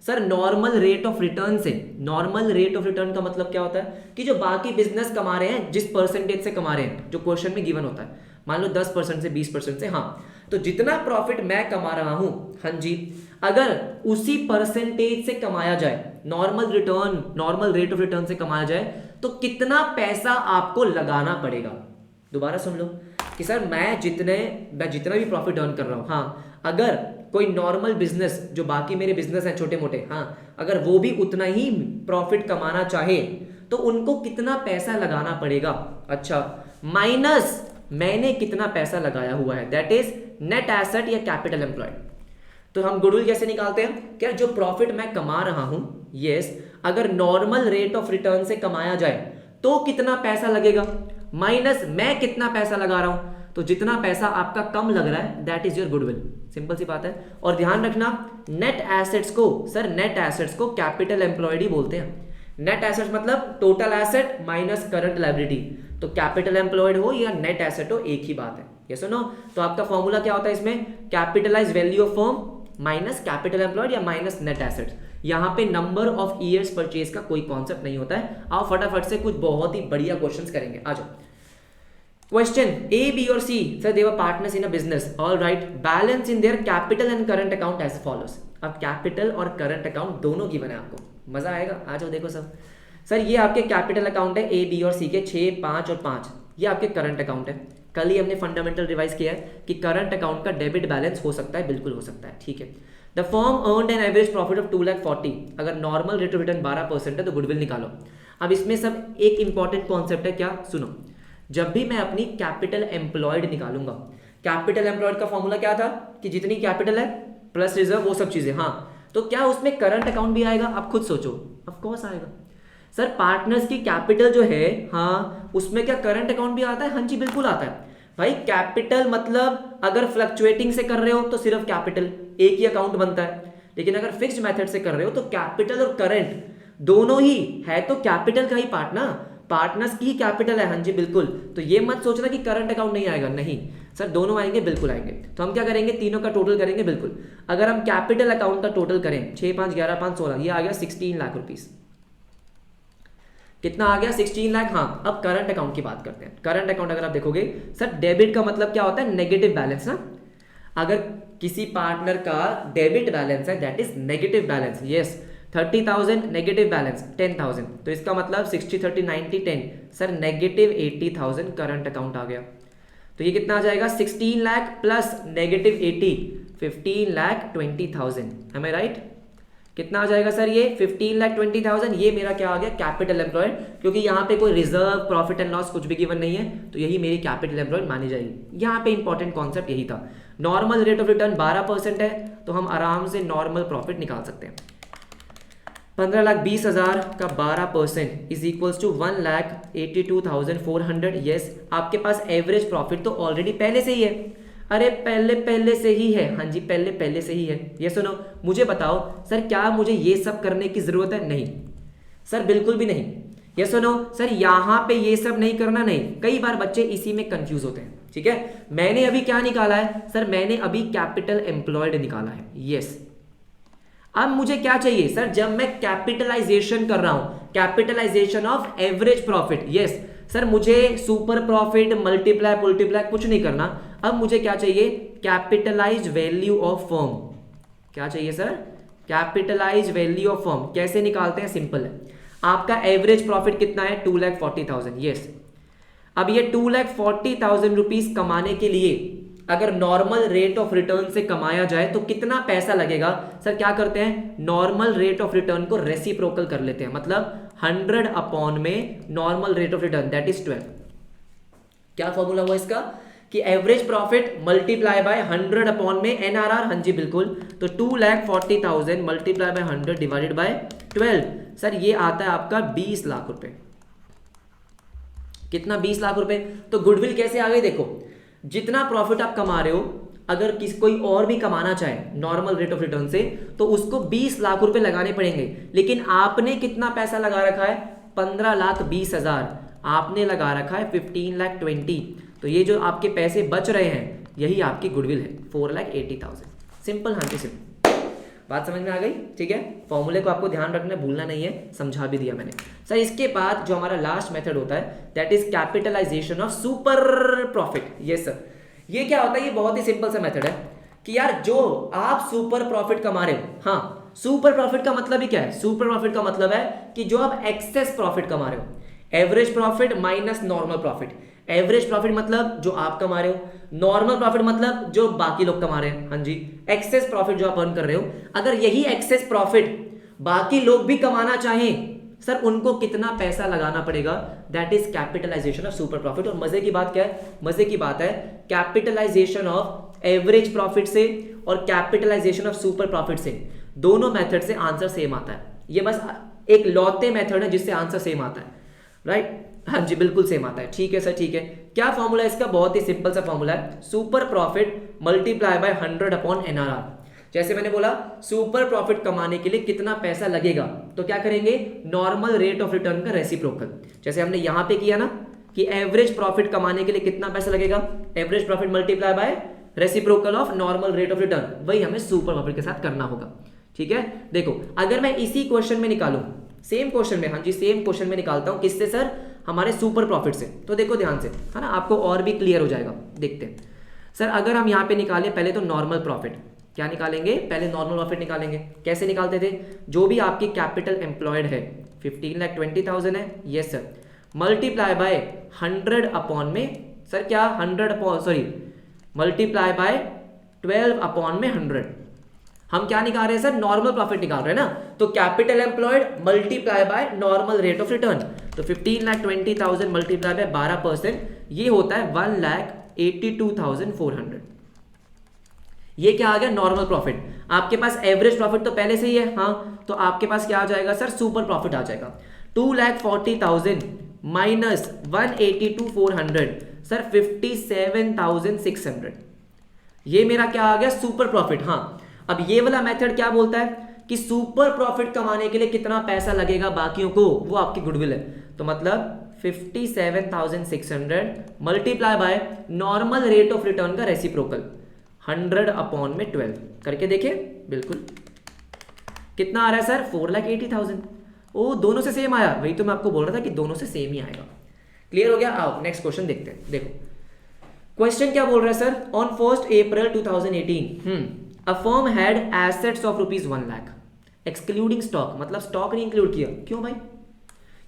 sir, normal rate of return से। नॉर्मल रेट ऑफ रिटर्न का मतलब क्या होता है? कि जो बाकी बिजनेस कमा रहे हैं, जिस परसेंटेज से कमा रहे हैं, जो क्वेश्चन में गिवन होता है, मान लो 10% से 20% से, हाँ, तो जितना प्रॉफिट मैं कमा रहा हूं, हाँ जी, अगर उसी परसेंटेज से कमाया जाए, नॉर्मल रेट ऑफ रिटर्न से कमाया जाए, तो कितना पैसा आपको लगाना पड़ेगा? दोबारा सुन लो कि सर मैं जितना भी प्रॉफिट अर्न कर रहा हूं, हाँ, अगर कोई नॉर्मल बिजनेस, जो बाकी मेरे बिजनेस हैं छोटे मोटे, हाँ, अगर वो भी उतना ही प्रॉफिट कमाना चाहे तो उनको कितना पैसा लगाना पड़ेगा? अच्छा, माइनस मैंने कितना पैसा लगाया हुआ है, दैट इज नेट एसेट या कैपिटल एम्प्लॉयड। तो हम गुडविल कैसे निकालते हैं? क्या जो प्रॉफिट मैं कमा रहा हूं, यस, अगर नॉर्मल रेट ऑफ रिटर्न से कमाया जाए तो कितना पैसा लगेगा, माइनस मैं कितना पैसा लगा रहा हूं। तो जितना पैसा आपका कम लग रहा है, that is your goodwill. Simple सी बात है। और ध्यान रखना, नेट एसेट्स को कैपिटल एम्प्लॉयड ही बोलते हैं। नेट एसेट्स मतलब total asset minus current liability. तो कैपिटल एम्प्लॉयड हो या नेट एसेट हो, एक ही बात है। यस और नो? तो आपका फॉर्मूला क्या होता है इसमें? Capitalize value of firm minus capital employed या माइनस नेट एसेट्स। यहाँ पे नंबर ऑफ ईयर्स परचेज का कोई कॉन्सेप्ट नहीं होता है। आओ फटाफट से कुछ बहुत ही बढ़िया क्वेश्चंस करेंगे, आ जाओ। Question A, B or C, sir they were partners in a business. All right, balance in their capital and current account as follows. अब कैपिटल और करंट अकाउंट दोनों गिवन है आपको, मजा आएगा। आ जाओ देखो सब। सर ये आपके कैपिटल अकाउंट है A, B और C के 6, 5 और 5। ये आपके करंट अकाउंट है। कल ही हमने फंडामेंटल रिवाइज किया है कि करंट अकाउंट का डेबिट बैलेंस हो सकता है, बिल्कुल हो सकता है, ठीक है। The firm earned an average profit of 2,40,000। अगर नॉर्मल रेट ऑफ रिटर्न 12% है तो गुडविल निकालो। अब इसमें सब एक इंपॉर्टेंट कॉन्सेप्ट है, क्या सुनो। जब भी मैं अपनी कैपिटल एम्प्लॉयड निकालूंगा, कैपिटल एम्प्लॉयड का फॉर्मूला क्या था कि जितनी कैपिटल है प्लस रिजर्व वो सब चीजें, हाँ। तो क्या उसमें करंट अकाउंट भी आएगा? आप खुद सोचो, ऑफ कोर्स आएगा। सर पार्टनर्स की कैपिटल जो है, हाँ, उसमें क्या करंट अकाउंट भी आता है? हाँ जी बिल्कुल आता है भाई। कैपिटल मतलब अगर फ्लक्चुएटिंग से कर रहे हो तो सिर्फ कैपिटल एक ही अकाउंट बनता है, लेकिन अगर फिक्स्ड मेथड से कर रहे हो तो कैपिटल और करंट दोनों ही है, तो कैपिटल का ही पार्ट ना, पार्टनर्स की कैपिटल है, हाँ जी बिल्कुल। तो ये मत सोचना कि करंट अकाउंट नहीं आएगा, नहीं सर दोनों आएंगे, बिल्कुल आएंगे। तो हम क्या करेंगे, तीनों का टोटल करेंगे, बिल्कुल। अगर हम कैपिटल अकाउंट का टोटल करें 6, 5, 11, 5, 16, ये आ गया 16 लाख रुपीस। कितना आ गया? 16 लाख। हाँ, अब करंट अकाउंट की बात करते हैं। करंट अकाउंट अगर आप देखोगे सर, डेबिट का मतलब क्या होता है? नेगेटिव बैलेंस ना। अगर किसी पार्टनर का डेबिट बैलेंस है that is negative balance, yes. 30,000 negative balance 10,000, तो इसका मतलब 60, 30, 90, 10, सर नेगेटिव 80,000 करंट अकाउंट आ गया। तो ये कितना आ जाएगा? 16 लाख प्लस नेगेटिव 80, 15,20,000। एम आई राइट? कितना आ जाएगा सर? ये 15,20,000। ये मेरा क्या आ गया? कैपिटल एम्प्लॉयड, क्योंकि यहाँ पे कोई रिजर्व, प्रॉफिट एंड लॉस कुछ भी गिवन नहीं है, तो यही मेरी कैपिटल एम्प्लॉयड मानी जाएगी। यहाँ पे इंपॉर्टेंट कॉन्सेप्ट यही था। नॉर्मल रेट ऑफ रिटर्न 12% है, तो हम आराम से नॉर्मल प्रॉफिट निकाल सकते हैं। 15,20,000 का 12% इज इक्वल्स टू 1,82,400। यस, आपके पास एवरेज प्रॉफिट तो ऑलरेडी पहले से ही है। अरे पहले से ही है, हाँ जी पहले से ही है। ये सुनो, मुझे बताओ सर क्या मुझे ये सब करने की जरूरत है? नहीं सर, बिल्कुल भी नहीं। ये सुनो सर, यहाँ पे ये सब नहीं करना, नहीं। कई बार बच्चे इसी में कंफ्यूज होते हैं, ठीक है। मैंने अभी क्या निकाला है सर? मैंने अभी कैपिटल एम्प्लॉयड निकाला है, यस। अब मुझे क्या चाहिए सर? जब मैं कैपिटलाइजेशन कर रहा हूं, capitalization of average profit, yes sir, मुझे सुपर प्रॉफिट मल्टीप्लाई कुछ नहीं करना। अब मुझे क्या चाहिए? Capitalize value of firm. क्या चाहिए sir? Capitalize value of firm. कैसे निकालते हैं? सिंपल है। आपका एवरेज प्रॉफिट कितना है? 2,40,000, यस। अब ये 2,40,000 रुपीज कमाने के लिए अगर नॉर्मल रेट ऑफ रिटर्न से कमाया जाए तो कितना पैसा लगेगा? सर क्या करते हैं, नॉर्मल रेट ऑफ रिटर्न को रेसिप्रोकल कर लेते हैं, मतलब 100 अपॉन में normal rate of return that is 12। क्या फॉर्मूला हुआ इसका कि average profit multiply bye 100 upon में एनआरआर, हाँ जी बिल्कुल। तो 2,40,000 multiply by 100 divided by 12, sir ये आता है आपका 20 लाख रुपए। कितना? 20 लाख रुपए। तो गुडविल कैसे आ गई? देखो, जितना प्रॉफिट आप कमा रहे हो, अगर कोई और भी कमाना चाहे नॉर्मल रेट ऑफ रिटर्न से, तो उसको 20 लाख रुपए लगाने पड़ेंगे। लेकिन आपने कितना पैसा लगा रखा है? 15,20,000। आपने लगा रखा है 15,20,000। तो ये जो आपके पैसे बच रहे हैं यही आपकी गुडविल है, 4,80,000। सिंपल, हाँ जी सिंपल। बात समझ में आ गई? ठीक है। फॉर्मूले को आपको ध्यान रखना, भूलना नहीं है, समझा भी दिया मैंने। सर इसके बाद जो हमारा लास्ट मेथड होता है that is capitalization of super profit. ये सर, ये क्या होता है? ये बहुत ही सिंपल सा मेथड है कि यार जो आप सुपर प्रॉफिट कमा रहे हो, हाँ, सुपर प्रॉफिट का मतलब ही क्या है? सुपर प्रॉफिट का मतलब है कि जो आप एक्सेस प्रॉफिट कमा रहे हो, average profit minus normal profit. Average profit मतलब जो आप कमा रहे हो, नॉर्मल प्रॉफिट मतलब जो बाकी लोग कमा रहे हैं, हाँ जी। एक्सेस प्रॉफिट जो आप अर्न कर रहे हो, अगर यही एक्सेस प्रॉफिट बाकी लोग भी कमाना चाहें, सर उनको कितना पैसा लगाना पड़ेगा? That is capitalization of super profit. और मजे की बात क्या है? मजे की बात है कैपिटलाइजेशन ऑफ एवरेज प्रॉफिट से और कैपिटलाइजेशन ऑफ सुपर प्रॉफिट से, दोनों मेथड से आंसर सेम आता है। ये बस एक लौते मेथड है जिससे आंसर सेम आता है, राइट? हाँ जी बिल्कुल सेम आता है। ठीक है सर, ठीक है। क्या फॉर्मूला है इसका? बहुत ही सिंपल सा फॉर्मूला है, super profit multiply bye 100 upon NRR. जैसे मैंने बोला सुपर प्रॉफिट कमाने के लिए कितना पैसा लगेगा, तो क्या करेंगे? नॉर्मल रेट ऑफ रिटर्न का रेसिप्रोकल। जैसे हमने यहां पे किया ना कि एवरेज प्रॉफिट कमाने के लिए कितना पैसा लगेगा, average profit multiply bye reciprocal of normal rate of return, वही हमें सुपर प्रॉफिट के साथ करना होगा। ठीक है, देखो अगर मैं इसी क्वेश्चन में निकालूं, सेम क्वेश्चन में, हाँ जी सेम क्वेश्चन में निकालता हूं, किससे सर, हमारे सुपर प्रॉफिट से। तो देखो ध्यान से, है ना, आपको और भी क्लियर हो जाएगा। देखते हैं सर, अगर हम यहाँ पे निकालें पहले तो नॉर्मल प्रॉफिट, क्या निकालेंगे, पहले नॉर्मल प्रॉफिट निकालेंगे। कैसे निकालते थे, जो भी आपकी कैपिटल एम्प्लॉयड है 15,20,000 है, yes sir, multiply by 100 upon में, सर क्या 100 upon, sorry multiply by 12 upon में 100। हम क्या निकाल रहे हैं सर, नॉर्मल प्रॉफिट निकाल रहे हैं ना, तो capital employed multiply by normal rate of return, तो 15,20,000 मल्टीप्लाई बाय 12%, ये होता है 1,82,400। ये क्या आ गया, नॉर्मल प्रॉफिट। आपके पास एवरेज प्रॉफिट तो पहले से ही है, हाँ, तो आपके पास क्या आ जाएगा सर, सुपर प्रॉफिट आ जाएगा। 2,40,000 माइनस 1,82,400, सर 57,600, ये मेरा क्या आ गया, सुपर प्रॉफिट। हाँ, अब ये वाला मेथड क्या बोलता है कि सुपर प्रॉफिट कमाने के लिए कितना पैसा लगेगा बाकियों को, वो आपकी गुडविल है। तो मतलब 57,600 multiply by normal rate of return का रेसिप्रोकल 100 अपॉन में 12 करके देखिए, बिल्कुल कितना आ रहा है सर, 4,80,000। ओ दोनों से सेम आया, वही तो मैं आपको बोल रहा था कि दोनों से सेम ही आएगा। क्लियर हो गया, आओ नेक्स्ट क्वेश्चन देखते हैं। देखो क्वेश्चन क्या बोल रहा है sir, on 1 April 2018 a firm had assets of ₹1 lakh excluding stock, मतलब स्टॉक नहीं इंक्लूड किया। क्यों भाई,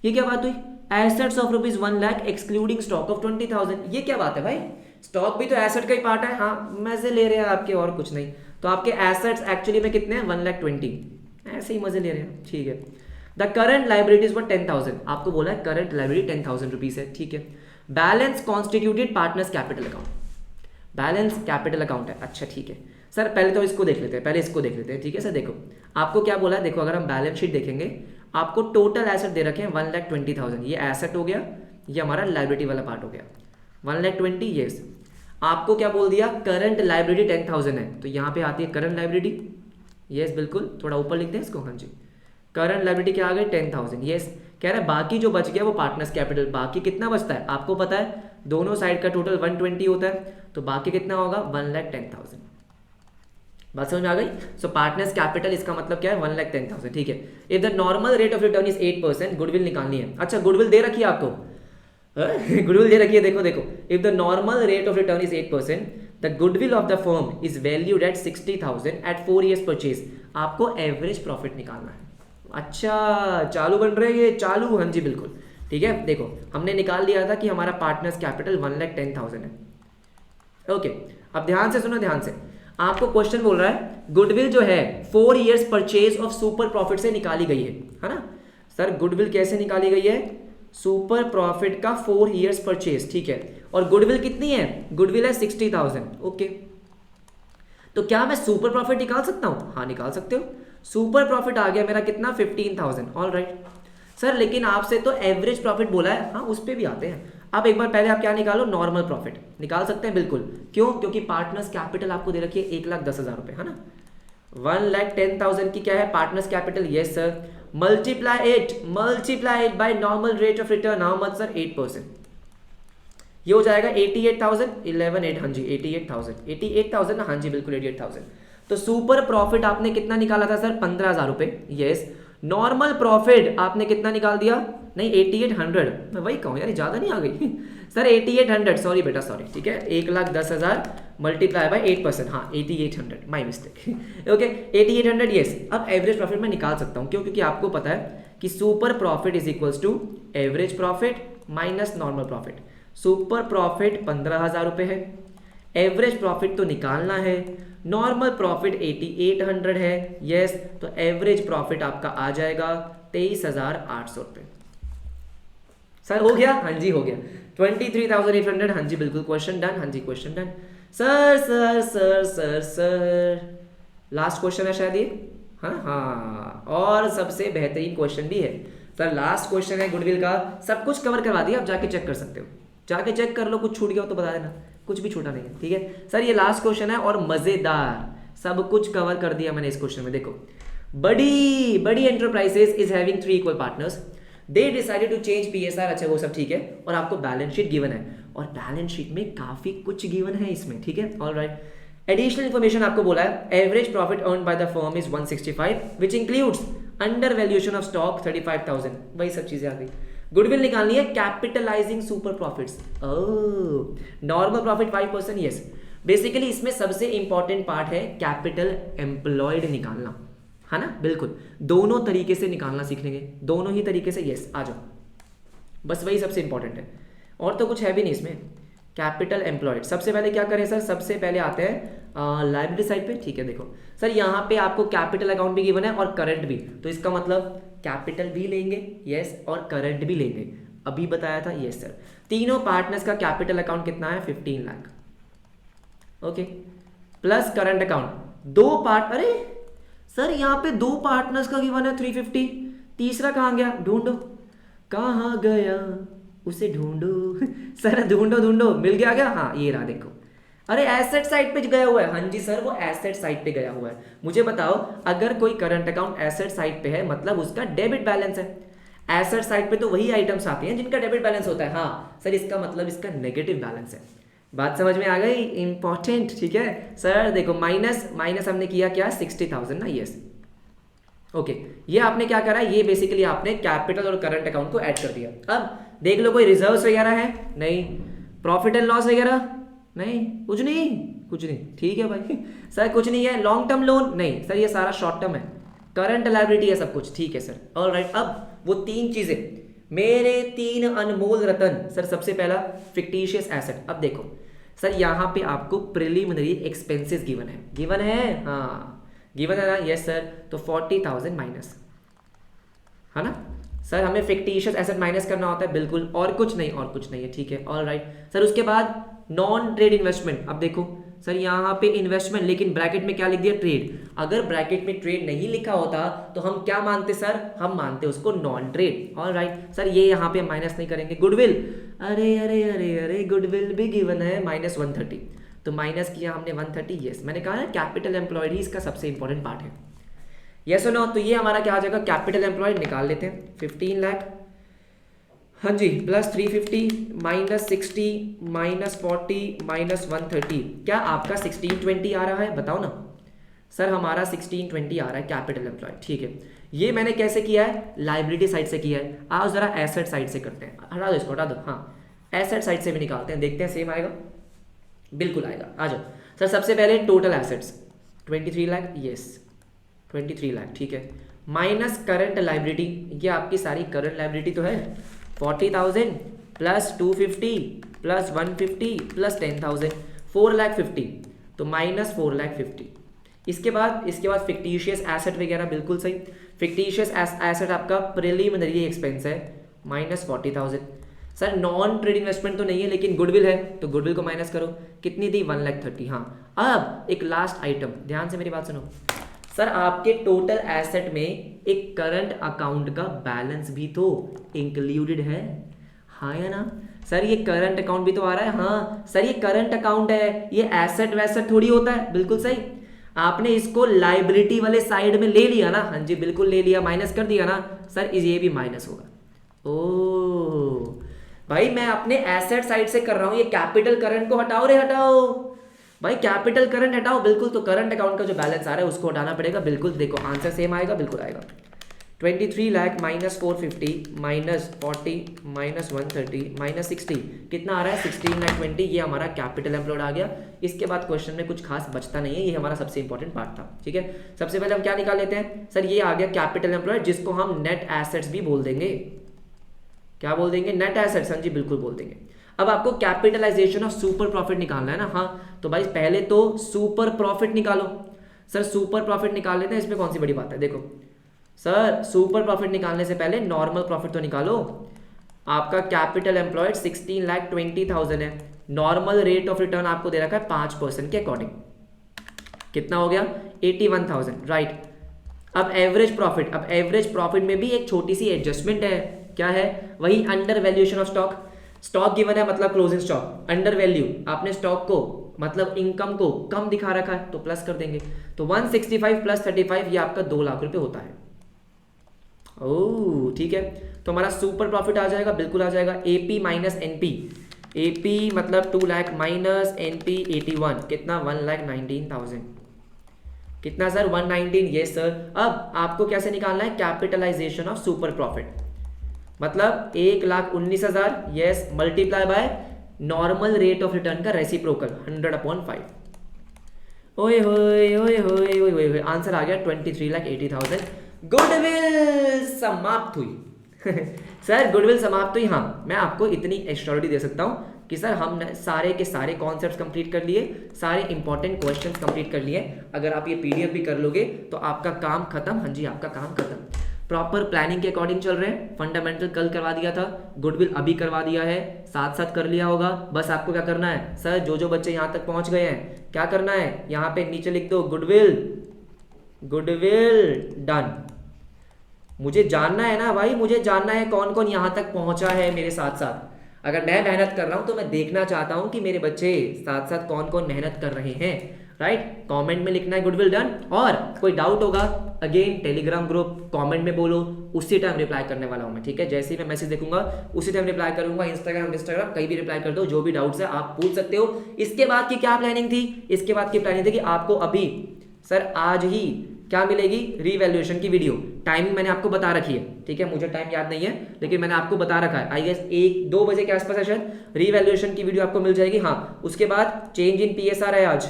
ये क्या बात हुई, assets of ₹1 lakh excluding stock of 20,000, ये क्या बात है भाई, स्टॉक भी तो एसेट का ही पार्ट है। हाँ मजे ले रहे हैं आपके, और कुछ नहीं। तो आपके एसेट्स एक्चुअली में कितने हैं, 1,20,000, ऐसे ही मजे ले रहे हैं। ठीक है, द करंट लाइबिलिटीज वर 10,000, आपको बोला है करंट लाइबिलिटी 10,000 रुपीज है। ठीक है, balance constituted partners capital account, balance capital account है। अच्छा ठीक है सर, पहले तो इसको देख लेते हैं, पहले इसको देख लेते हैं। ठीक है सर, देखो आपको क्या बोला है, देखो अगर हम बैलेंस शीट देखेंगे, आपको टोटल एसेट दे रखे हैं 1,20,000, ये एसेट हो गया, ये हमारा लाइबिलिटी वाला पार्ट हो गया 1,20,000। यस, आपको क्या बोल दिया, करंट लाइबिलिटी 10,000 है, तो यहाँ पे आती है करंट लाइबिलिटी। यस बिल्कुल, थोड़ा ऊपर लिखते हैं इसको, हाँ जी, करंट लाइबिलिटी क्या आ गई, 10,000। यस, कह रहा है बाकी जो बच गया वो पार्टनर्स कैपिटल, बाकी कितना बचता है आपको पता है, दोनों साइड का टोटल 120 होता है, तो बाकी कितना होगा 1,10,000। बात समझ में आ गई। सो पार्टनर्स कैपिटल इसका मतलब क्या है, 1,10,000। ठीक है, if the normal rate of return is 8%, goodwill निकालनी है। अच्छा गुडविल दे रखी है आपको, गुडविल दे रखी है, देखो देखो, if the normal rate of return is 8%, the goodwill of the firm is valued at 60,000 at 4 years purchase. आपको एवरेज प्रॉफिट निकालना है। अच्छा चालू बन रहे हैं ये, चालू, हाँ जी बिल्कुल। ठीक है, देखो हमने निकाल लिया था कि हमारा पार्टनर्स कैपिटल 1,10,000 है। ओके, अब ध्यान से सुनो, ध्यान से, आपको क्वेश्चन बोल रहा है गुडविल जो है 4 years purchase of super profit से निकाली गई है ना सर। गुडविल कैसे निकाली गई है, सुपर प्रॉफिट का 4 years परचेज। ठीक है, और गुडविल कितनी है, गुडविल है 60,000। ओके, तो क्या मैं सुपर प्रॉफिट निकाल सकता हूं, हाँ निकाल सकते हो। सुपर प्रॉफिट आ गया मेरा कितना, 15,000। ऑल राइट सर, लेकिन आपसे तो एवरेज प्रॉफिट बोला है, हाँ उस पर भी आते हैं। अब एक बार पहले आप क्या निकालो, नॉर्मल प्रॉफिट निकाल सकते हैं बिल्कुल। क्यों, क्योंकि पार्टनर्स कैपिटल आपको दे रखी है 1,10,000 रुपए, है ना। 1,10,000 की क्या है partners capital, yes sir, multiply it by normal rate of return, how much sir, 8%। ये हो जाएगा 88,000, 11,800, हाँ जी 88,000 ना, हाँ जी बिल्कुल 88,000। तो सुपर प्रॉफिट आपने कितना निकाला था सर, 15,000 रुपए। यस, नॉर्मल प्रॉफिट आपने कितना निकाल दिया, नहीं 8800, मैं वही कहूँ यार ज्यादा नहीं आ गई सर, 8800, सॉरी बेटा सॉरी। ठीक है, 1,10,000 मल्टीप्लाई बाय 8%, हाँ 8800, माई मिस्टेक। ओके 8800। यस, अब एवरेज प्रॉफिट मैं निकाल सकता हूँ, क्यों, क्योंकि आपको पता है कि super profit is equals to average profit minus normal profit. Super profit 15,000 रुपए है, एवरेज प्रॉफिट तो निकालना है, नॉर्मल प्रॉफिट 8800 है। यस, तो एवरेज प्रॉफिट आपका आ जाएगा 23,800 रुपए। सर हो गया, हाँ जी हो गया, 23,800, हाँ जी बिल्कुल, क्वेश्चन डन, हाँ जी question done. Sir sir sir sir sir last question है शायद ये, हाँ, और सबसे बेहतरीन क्वेश्चन भी है सर, लास्ट क्वेश्चन है गुडविल का। सब कुछ कवर करवा दिया, आप जाके चेक कर सकते हो, जाके चेक कर लो, कुछ छूट गया हो तो बता देना, कुछ भी छूटा नहीं है। ठीक है सर, ये लास्ट क्वेश्चन है और मजेदार, सब कुछ कवर कर दिया मैंने इस क्वेश्चन में। देखो, बड़ी enterprises is having 3 equal partners, they decided to change PSR, अच्छा वो सब ठीक है, और आपको बैलेंस शीट गिवन है, और बैलेंस शीट में काफी कुछ गिवन है इसमें, ठीक है, ऑलराइट। एडिशनल इन्फॉर्मेशन आपको बोला है, average profit earn by the firm is 165 which includes under valuation of stock 35,000, वही सब चीजें आ गई। गुडविल निकालनी है, capitalising super profits, normal profit 5%, yes. Basically इसमें सबसे इंपॉर्टेंट पार्ट है कैपिटल एम्प्लॉयड निकालना, है ना, बिल्कुल दोनों तरीके से निकालना सीख लेंगे, दोनों ही तरीके से, यस आ जाओ, बस वही सबसे इंपॉर्टेंट है, और तो कुछ है भी नहीं इसमें। कैपिटल एम्प्लॉयड सबसे पहले क्या करें सर, सबसे पहले आते हैं लायबिलिटी साइड पे, ठीक है। देखो सर यहाँ पे आपको कैपिटल अकाउंट भी गिवन है और करंट भी, तो इसका मतलब कैपिटल भी लेंगे, यस, और करंट भी लेंगे, अभी बताया था, यस सर। तीनों पार्टनर्स का कैपिटल अकाउंट कितना है, 15 lakh, okay, plus current account दो पार्ट, अरे सर यहाँ पे दो पार्टनर्स का गिवन है 350, तीसरा कहाँ गया, ढूंढो कहाँ गया उसे ढूंढो सर ढूंढो ढूंढो, मिल गया क्या, हाँ ये रहा, देखो, अरे एसेट साइड पे गया हुआ है, हाँ जी सर वो एसेट साइड पे गया हुआ है। मुझे बताओ अगर कोई करंट अकाउंट एसेट साइड पे है मतलब उसका डेबिट बैलेंस है, एसेट साइड पे तो वही आइटम्स आती हैं जिनका डेबिट बैलेंस होता है, हाँ सर इसका मतलब इसका नेगेटिव बैलेंस है, बात समझ में आ गई, इंपॉर्टेंट, ठीक है सर। देखो माइनस माइनस हमने किया क्या, 60,000 ना, यस, ओके, ये आपने क्या करा, ये बेसिकली आपने कैपिटल और करंट अकाउंट को ऐड कर दिया। अब देख लो कोई रिजर्व्स वगैरह है, नहीं, प्रॉफिट एंड लॉस वगैरह नहीं, कुछ नहीं, कुछ नहीं, ठीक है भाई सर कुछ नहीं है, लॉन्ग टर्म लोन नहीं सर, ये सारा शॉर्ट टर्म है, करंट लायबिलिटी है सब कुछ, ठीक है सर, ऑलराइट। अब वो तीन चीजें, मेरे तीन अनमोल रतन, सर सबसे पहला फिक्टिशियस एसेट। अब देखो सर यहाँ पे आपको प्रिलिमिनरी एक्सपेंसेस गिवन है, हाँ गिवन है ना, यस सर, तो 40,000 माइनस, है ना सर, हमें फिक्टिशियस एसेट माइनस करना होता है, बिल्कुल, और कुछ नहीं, और कुछ नहीं है, ठीक है, ऑलराइट सर। उसके बाद नॉन ट्रेड इन्वेस्टमेंट, अब देखो सर यहाँ पे इन्वेस्टमेंट, लेकिन ब्रैकेट में क्या लिख दिया, ट्रेड, अगर ब्रैकेट में ट्रेड नहीं लिखा होता तो हम क्या मानते सर, हम मानते उसको नॉन ट्रेड, ऑलराइट सर, ये यहाँ पे माइनस नहीं करेंगे। गुडविल, अरे अरे अरे अरे गुडविल भी गिवन है -130, तो माइनस किया हमने 130, यस, मैंने कहा ना कैपिटल एम्प्लॉयड ही इसका सबसे इंपॉर्टेंट पार्ट है, यस और नो, तो ये हमारा क्या आ जाएगा, कैपिटल एम्प्लॉयड निकाल लेते हैं, 15 लाख, हाँ जी, प्लस 350 -60 -40 -130, क्या आपका 1620 आ रहा है, बताओ ना सर, हमारा 1620 आ रहा है कैपिटल एम्प्लॉयड, ठीक है। ये मैंने कैसे किया है, लाइबिलिटी साइड से किया है, आओ जरा एसेट साइड से करते हैं, हटा दो इसको, हटा दो, हाँ एसेट साइड से भी निकालते हैं, देखते हैं सेम आएगा, बिल्कुल आएगा, आ जाओ सर। सबसे पहले total assets 23 lakh, yes 23 lakh, ठीक है, माइनस करंट लाइबिलिटी, ये आपकी सारी करंट लाइबिलिटी तो है, 40,000 प्लस 250 प्लस 150 प्लस 10,000, 4,50,000, तो -4,50,000। इसके बाद फिक्टिशियस एसेट वगैरह बिल्कुल सही, फिक्टिशियस एसेट आपका प्रिलिमिनरी एक्सपेंस है -40,000। सर नॉन ट्रेड इन्वेस्टमेंट तो नहीं है लेकिन गुडविल है, तो गुडविल को माइनस करो, कितनी दी, 1,30,000, हाँ। अब एक लास्ट आइटम, ध्यान से मेरी बात सुनो सर, आपके टोटल एसेट में एक करंट अकाउंट का बैलेंस भी तो इंक्लूडेड है, हाँ या ना सर, ये करंट अकाउंट भी तो आ रहा है, हाँ सर ये करंट अकाउंट है, ये एसेट वैसेट थोड़ी होता है, बिल्कुल सही, आपने इसको लाइबिलिटी वाले साइड में ले लिया ना, हाँ जी बिल्कुल ले लिया, माइनस कर दिया ना सर, ये भी माइनस होगा। ओ भाई मैं अपने एसेट साइड से कर रहा हूं, ये कैपिटल करंट को हटाओ रे हटाओ भाई, कैपिटल करंट हटाओ, बिल्कुल, तो करंट अकाउंट का जो बैलेंस आ रहा है उसको हटाना पड़ेगा, बिल्कुल, देखो आंसर सेम आएगा, बिल्कुल आएगा, 23 लाख -450 -40 -130 -60, कितना आ रहा है, 16,20,000, ये हमारा कैपिटल एम्प्लॉयड आ गया। इसके बाद क्वेश्चन में कुछ खास बचता नहीं है, ये हमारा सबसे इंपॉर्टेंट पार्ट था, ठीक है। सबसे पहले हम क्या निकाल लेते हैं सर, ये आ गया कैपिटल एम्प्लॉयड, जिसको हम नेट एसेट्स भी बोल देंगे, क्या बोल देंगे, नेट एसेट्स, हाँ जी बिल्कुल बोल देंगे। अब आपको कैपिटलाइजेशन ऑफ सुपर प्रॉफिट निकालना है ना, हाँ तो भाई पहले तो सुपर प्रॉफिट निकालो सर, सुपर प्रॉफिट निकाल लेते हैं, इसमें कौन सी बड़ी बात है। देखो सर सुपर प्रॉफिट निकालने से पहले नॉर्मल प्रॉफिट तो निकालो, आपका कैपिटल एम्प्लॉयड 16,20,000 है, नॉर्मल रेट ऑफ रिटर्न आपको दे रखा है 5% के अकॉर्डिंग, कितना हो गया 81,000, राइट। अब एवरेज प्रॉफिट में भी एक छोटी सी एडजस्टमेंट है, क्या है, वही under valuation of stock, stock given है मतलब क्लोजिंग स्टॉक, अंडर वैल्यू आपने स्टॉक को मतलब इनकम को कम दिखा रखा है तो प्लस कर देंगे, तो 165 + 35 ये आपका 2 लाख रुपए होता है। ओह ठीक है, तो हमारा सुपर प्रॉफिट आ जाएगा, बिल्कुल आ जाएगा, AP माइनस NP, AP मतलब 2 लाख माइनस NP 81, कितना 1,19,000, कितना सर 119, यस सर। अब आपको कैसे निकालना है, कैपिटलाइजेशन ऑफ सुपर प्रॉफिट, मतलब 1,19,000, yes, multiply by normal rate of return का रेसिप्रोकल 100/5। ओए होए ओए होए ओए होए, आंसर आ गया 23,80,000। गुडविल समाप्त हुई सर गुडविल समाप्त हुई। हाँ, मैं आपको इतनी एश्योरिटी दे सकता हूँ कि सर हमने सारे के सारे कॉन्सेप्ट्स कंप्लीट कर लिए, सारे इंपॉर्टेंट क्वेश्चंस कंप्लीट कर लिए। अगर आप ये PDF भी कर लोगे तो आपका काम खत्म। हाँ जी, आपका काम खत्म। प्रॉपर प्लानिंग के अकॉर्डिंग चल रहे हैं। फंडामेंटल कल करवा दिया था, गुडविल अभी करवा दिया है, साथ साथ कर लिया होगा। बस आपको क्या करना है सर, जो बच्चे यहाँ तक पहुँच गए हैं, क्या करना है, यहाँ पे नीचे लिख दो गुडविल, गुडविल डन। मुझे जानना है ना भाई, मुझे जानना है कौन कौन यहाँ तक पहुँचा है मेरे साथ साथ। अगर मैं मेहनत कर रहा हूँ तो मैं देखना चाहता हूँ कि मेरे बच्चे साथ साथ कौन कौन मेहनत कर रहे हैं, राइट। कमेंट में लिखना है गुडविल डन, और कोई डाउट होगा अगेन टेलीग्राम ग्रुप कमेंट में बोलो, उसी टाइम रिप्लाई करने वाला हूँ मैं, ठीक है। जैसे ही मैं मैसेज देखूंगा उसी टाइम रिप्लाई करूंगा। इंस्टाग्राम कहीं भी रिप्लाई कर दो, जो भी डाउट्स है आप पूछ सकते हो। इसके बाद की क्या प्लानिंग थी, इसके बाद की प्लानिंग थी कि आपको अभी सर आज ही क्या मिलेगी, रीवैल्यूएशन की वीडियो। टाइमिंग मैंने आपको बता रखी है, ठीक है, मुझे टाइम याद नहीं है लेकिन मैंने आपको बता रखा है। आई गेस 1-2 बजे के आसपास है शायद रीवैल्यूएशन की वीडियो आपको मिल जाएगी। हाँ, उसके बाद चेंज इन PSR है आज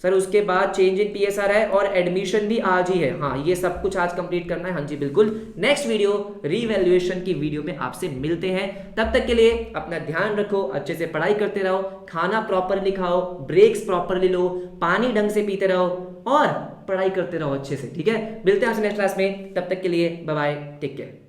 सर, उसके बाद चेंज इन PSR है और एडमिशन भी आज ही है। हाँ, ये सब कुछ आज कंप्लीट करना है। हाँ जी बिल्कुल, नेक्स्ट वीडियो रीवैल्यूएशन की वीडियो में आपसे मिलते हैं। तब तक के लिए अपना ध्यान रखो, अच्छे से पढ़ाई करते रहो, खाना प्रॉपरली खाओ, ब्रेक्स प्रॉपरली लो, पानी ढंग से पीते रहो और पढ़ाई करते रहो अच्छे से, ठीक है। मिलते हैं आपसे नेक्स्ट क्लास में, तब तक के लिए बाय बाय, टेक केयर।